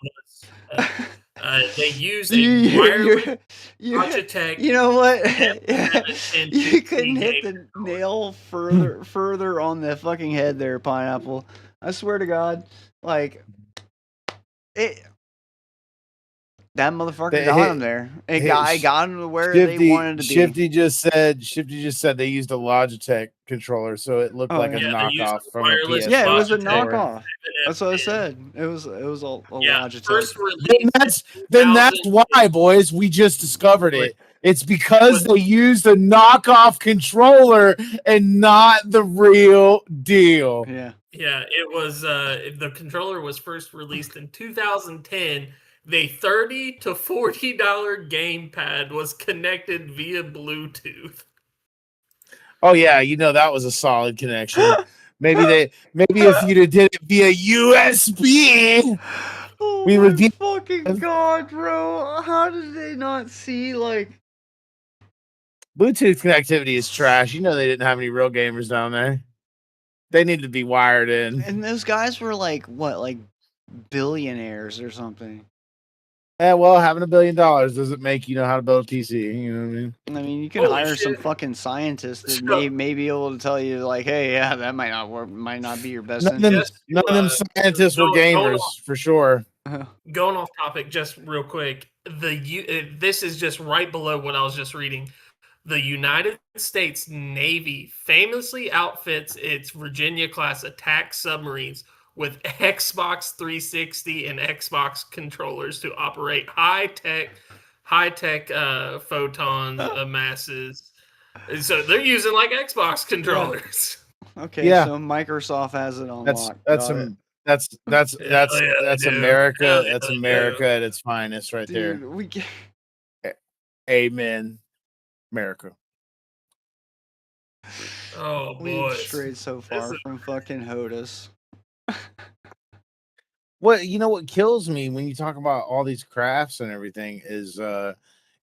C: they used
D: You,
C: a wireless
D: you,
C: Logitech
D: you know what?
C: M710
D: You couldn't hit
C: game
D: the nail further on the fucking head there, Pineapple. I swear to God, like it. That motherfucker
B: They
D: got him
B: hit,
D: there.
B: hit
D: It got him to where they wanted to be.
B: Shifty just said they used a Logitech controller, so it looked
D: Oh,
B: like
D: yeah.
B: a
C: Yeah, they used
B: knockoff
C: a
B: from a
C: wireless
D: Yeah, it was a
C: Logitech
B: PS4.
D: knockoff. That's what I
C: M710.
D: said. It was a
C: Yeah,
D: Logitech.
C: first release
B: Then that's why, boys, we just discovered it. It's because they used a knockoff controller and not the real deal.
D: Yeah.
C: Yeah, it was the controller was first released in 2010. The $30 to $40 gamepad was connected via Bluetooth.
B: Oh yeah, you know that was a solid connection. Maybe if you did it via USB,
D: Oh
B: we
D: my
B: would be.
D: fucking God, bro. How did they not see like
B: Bluetooth connectivity is trash. You know they didn't have any real gamers down there. They need to be wired in.
D: and those guys were like what, like billionaires or something.
B: Yeah, well, having $1 billion doesn't make you know how to build a PC. You know what I mean?
D: I mean, you can
C: Holy
D: hire some
C: shit.
D: fucking scientists that
C: So-
D: may be able to tell you like, hey, yeah, that might not work, might not be your best
B: None of them,
C: Just to,
B: none of them scientists were
C: going
B: gamers for sure.
C: Going off topic just real quick, this is just right below what I was just reading. The United States Navy famously outfits its Virginia-class attack submarines with Xbox 360 and Xbox controllers to operate high-tech photons masses. So they're using like Xbox controllers.
D: Okay,
B: Yeah.
D: so Microsoft has it on
B: That's
D: lock.
B: that's
D: Got
B: some that's
C: Yeah, they do.
B: America.
C: Hell yeah,
B: That's
C: they
B: America
C: do.
B: at its finest, right
D: it. Dude,
B: there.
D: we get
B: Amen, America.
C: Oh
D: we
C: boy,
D: strayed so far from fucking HOTUS.
B: What you know what kills me when you talk about all these crafts and everything is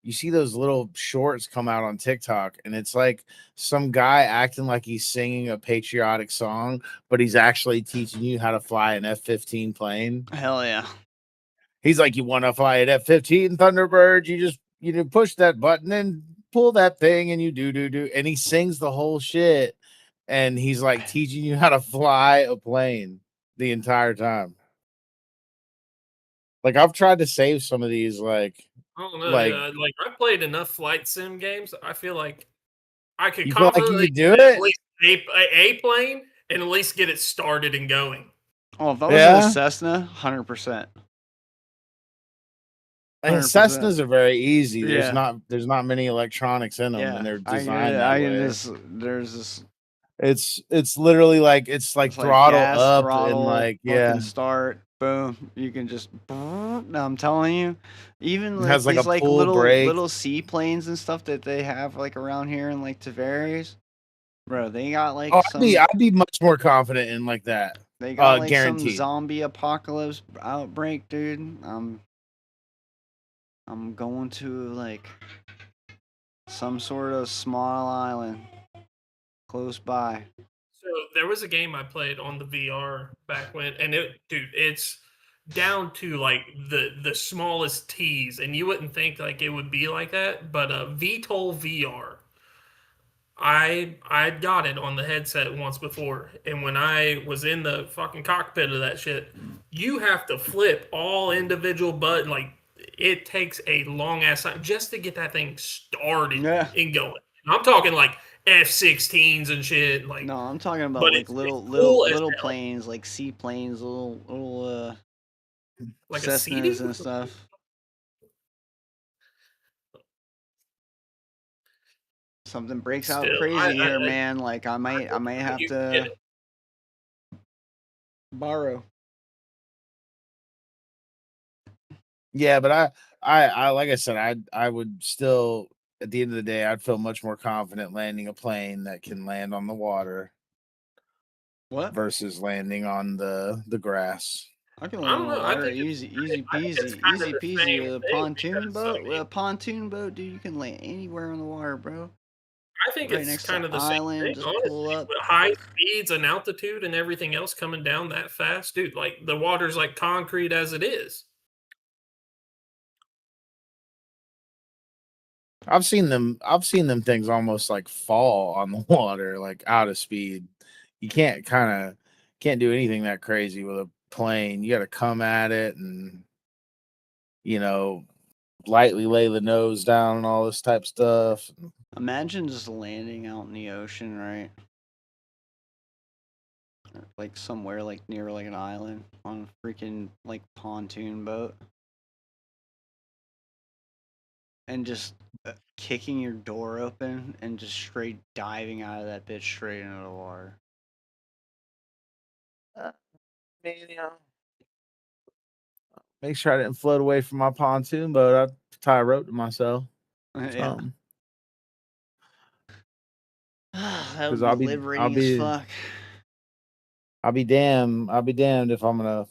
B: you see those little shorts come out on TikTok and it's like some guy acting like he's singing a patriotic song, but he's actually teaching you how to fly an F-15 plane.
D: Hell yeah.
B: He's like, you want to fly an F-15 Thunderbird? You push that button and pull that thing and you do. And he sings the whole shit. And he's like teaching you how to fly a plane the entire time. Like I've tried to save some of these,
C: I don't know.
B: like
C: Like I played enough flight sim games. I feel like I could
B: you feel like you
C: confidently
B: could do
C: get at
B: it.
C: least a plane and at least get it started and going.
D: Oh, if I was in a
B: Yeah,
D: Cessna, 100%.
B: and
D: 100%.
B: Cessnas are very easy.
D: Yeah.
B: There's not many electronics in them, and
D: Yeah.
B: they're
D: I get
B: designed
D: it.
B: that
D: I can
B: way.
D: just, there's this,
B: It's literally like
D: it's like
B: throttle
D: gas,
B: up and
D: throttle,
B: like
D: fucking
B: yeah,
D: start, boom. You can just, no, I'm telling you, even
B: it
D: like
B: has like a
D: these like
B: pull brake.
D: little seaplanes and stuff that they have like around here in like Tavares, bro, they got like
B: Oh,
D: some,
B: I'd be much more confident in like that.
D: they got like some
B: Guaranteed.
D: zombie apocalypse outbreak, dude. I'm going to like some sort of small island close by.
C: So there was a game I played on the VR back when, and it's down to like the smallest T's, and you wouldn't think like it would be like that, but VTOL VR. I got it on the headset once before, and when I was in the fucking cockpit of that shit, you have to flip all individual button. Like it takes a long ass time just to get that thing started
D: Yeah.
C: and going. And I'm talking like F-16s and shit. Like,
D: No, I'm talking about
C: but
D: like
C: it's cool as
D: little
C: hell.
D: planes, like seaplanes, little
C: Like a
D: Cessnas
C: seating.
D: and stuff. Something breaks out
C: Still,
D: crazy here, man. Like I might have
C: you get
D: to
C: it.
D: borrow.
B: Yeah, but I like I said, I would still at the end of the day, I'd feel much more confident landing a plane that can land on the water
D: What?
B: versus landing on the grass.
D: I can
C: I
D: land
C: don't
D: on the
C: know. I
D: water
C: think it's
D: easy
C: I think it's
D: peasy,
C: kind of
D: easy
C: the
D: peasy
C: same
D: with a
C: thing
D: pontoon
C: because
D: boat. With a pontoon boat, dude, you can land anywhere on the water, bro.
C: I think
D: Right
C: it's
D: next to
C: kind of the same
D: island,
C: thing,
D: just pull
C: honestly.
D: up.
C: With high speeds and altitude and everything else coming down that fast, dude. Like the water's like concrete as it is.
B: I've seen them things almost like fall on the water, like out of speed. You can't do anything that crazy with a plane. You got to come at it and you know lightly lay the nose down and all this type of stuff.
D: Imagine just landing out in the ocean, right? Like somewhere like near like an island on a freaking like pontoon boat. And just kicking your door open and just straight diving out of that bitch straight into the water.
B: Make sure I didn't float away from my pontoon boat. I'd tie a rope to myself.
D: Yeah. That would
B: Because
D: be liberating as fuck.
B: I'll be damned if I'm gonna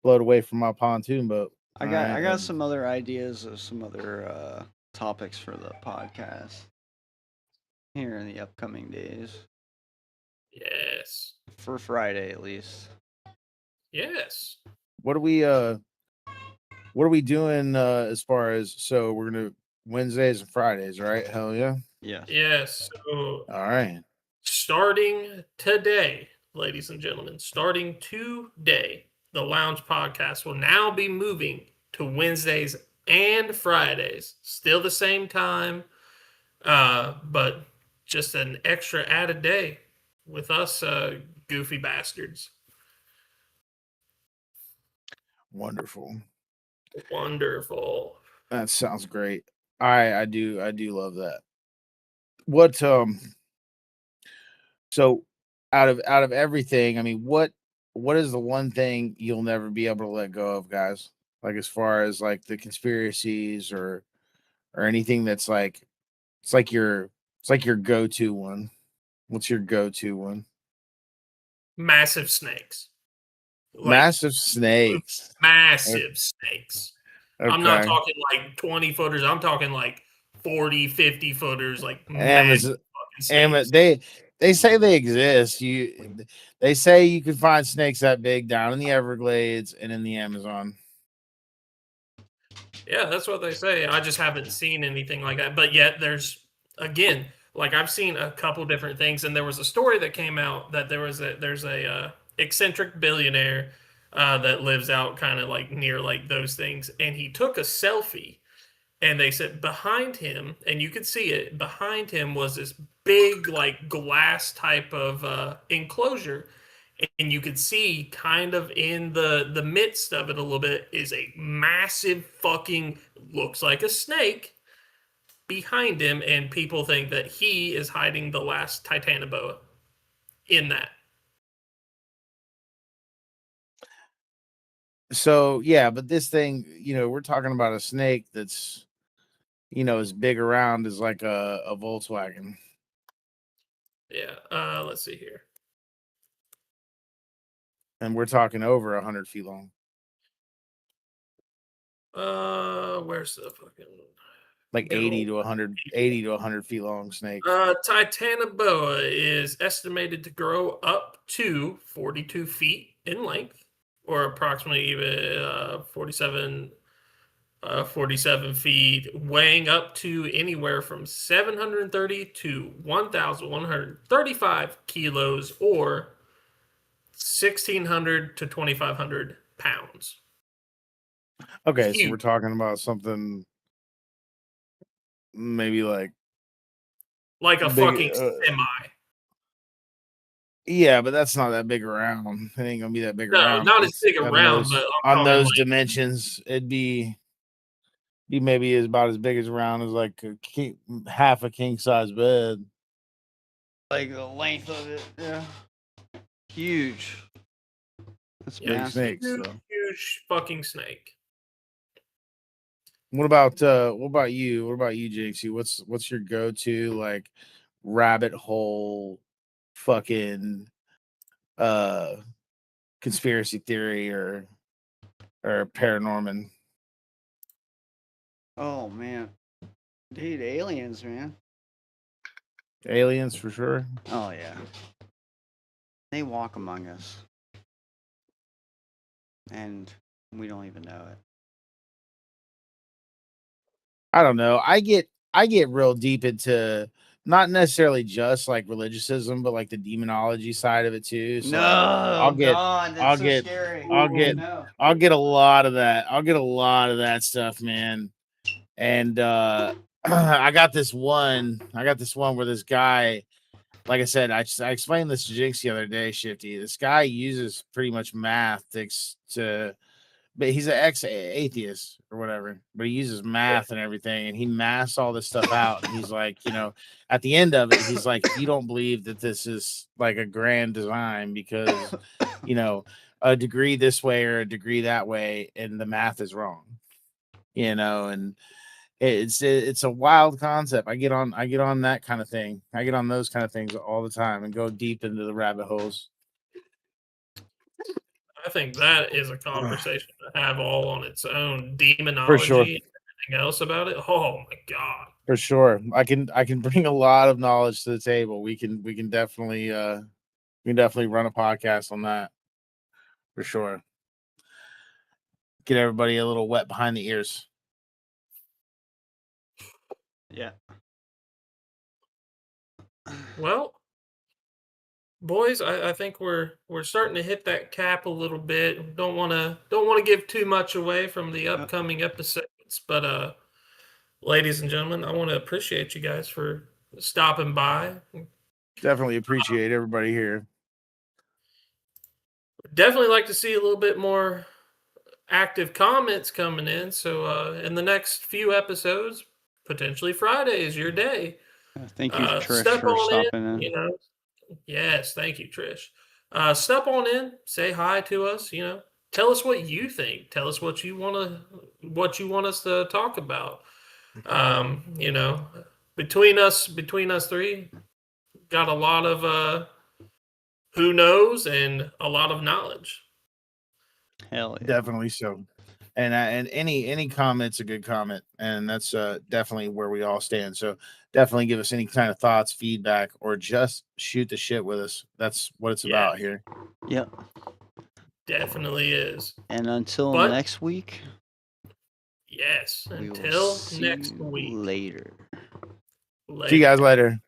B: float away from my pontoon boat.
D: I got some other ideas of some other topics for the podcast here in the upcoming days.
C: Yes.
D: For Friday at least.
C: Yes.
B: What are we doing as far as so we're gonna Wednesdays and Fridays, right? Hell yeah.
D: Yes.
C: Yes. So
B: All right.
C: starting today, ladies and gentlemen, starting today, the Lounge Podcast will now be moving to Wednesdays and Fridays. Still the same time, but just an extra added day with us goofy bastards.
B: Wonderful.
C: Wonderful.
B: That sounds great. I do love that. What so out of everything, I mean, what is the one thing you'll never be able to let go of, guys? Like as far as like the conspiracies or anything that's like it's like your go-to one. What's your go-to one?
C: Massive snakes. Like
B: Massive snakes.
C: massive snakes. I'm not
B: Okay.
C: talking like 20 footers. I'm talking like 40, 50 footers, like
B: Amazon,
C: massive fucking snakes.
B: they say they exist. They say you can find snakes that big down in the Everglades and in the Amazon.
C: Yeah, that's what they say. I just haven't seen anything like that. But yet there's again, like I've seen a couple different things, and there was a story that came out that there's a eccentric billionaire that lives out kind of like near like those things, and he took a selfie. And they said behind him, and you could see it, behind him was this big, like, glass type of enclosure. And you could see kind of in the midst of it a little bit is a massive fucking, looks like a snake behind him. And people think that he is hiding the last Titanoboa in that.
B: So yeah, but this thing, we're talking about a snake that's, as big around as like a Volkswagen.
C: Yeah. Let's see here.
B: And we're talking over 100 feet long.
C: Where's the fucking
B: Like 80 to 100 feet long snake.
C: Titanoboa is estimated to grow up to 42 feet in length, or approximately even 47 feet, weighing up to anywhere from 730 to 1,135 kilos, or 1,600 to 2,500 pounds.
B: Okay,
C: Huge.
B: so we're talking about something maybe like
C: a fucking semi.
B: Yeah, but that's not that big around. It ain't gonna be that big around.
C: No, not as big around, but
B: on those dimensions, it'd be maybe about as big as around as like half a king size bed.
D: Like the length of it, yeah. Huge. That's
B: big snakes.
C: Huge fucking snake.
B: What about you? What about you, JC? What's your go-to like rabbit hole fucking conspiracy theory or paranorman?
D: Oh man. Dude, aliens, man.
B: Aliens for sure.
D: Oh yeah. They walk among us. And we don't even know it.
B: I don't know. I get real deep into not necessarily just like religiousisim, but like the demonology side of it too. So I'll get a lot of that. I'll get a lot of that stuff, man. And I got this one where this guy, like I said, I explained this to Jinx the other day, Shifty. This guy uses pretty much math to but he's an ex-atheist or whatever, but he uses math and everything, and he masks all this stuff out. And he's like, at the end of it, he's like, you don't believe that this is like a grand design because, a degree this way or a degree that way, and the math is wrong, and it's a wild concept. I get on that kind of thing. I get on those kind of things all the time and go deep into the rabbit holes.
C: I think that is a conversation to have all on its own. Demonology
B: For sure.
C: and everything else about it. Oh my god.
B: For sure. I can bring a lot of knowledge to the table. We can definitely run a podcast on that. For sure. Get everybody a little wet behind the ears.
D: Yeah.
C: Well, boys, I think we're starting to hit that cap a little bit. Don't want to give too much away from the upcoming episodes, but ladies and gentlemen, I want to appreciate you guys for stopping by.
B: Definitely appreciate everybody here.
C: Definitely like to see a little bit more active comments coming in. So in the next few episodes, potentially Friday is your day.
D: Thank you, Trish, for stopping in.
C: Yes, thank you, Trish. Step on in, say hi to us. Tell us what you think. Tell us what you want us to talk about. Between us three, got a lot of who knows and a lot of knowledge.
D: Hell yeah.
B: Definitely so. And any comment's a good comment, and that's definitely where we all stand. So definitely give us any kind of thoughts, feedback, or just shoot the shit with us. That's what it's about here.
D: Yep.
C: Definitely is.
D: And until next week.
C: Yes. Until next week.
D: Later.
B: See you guys later.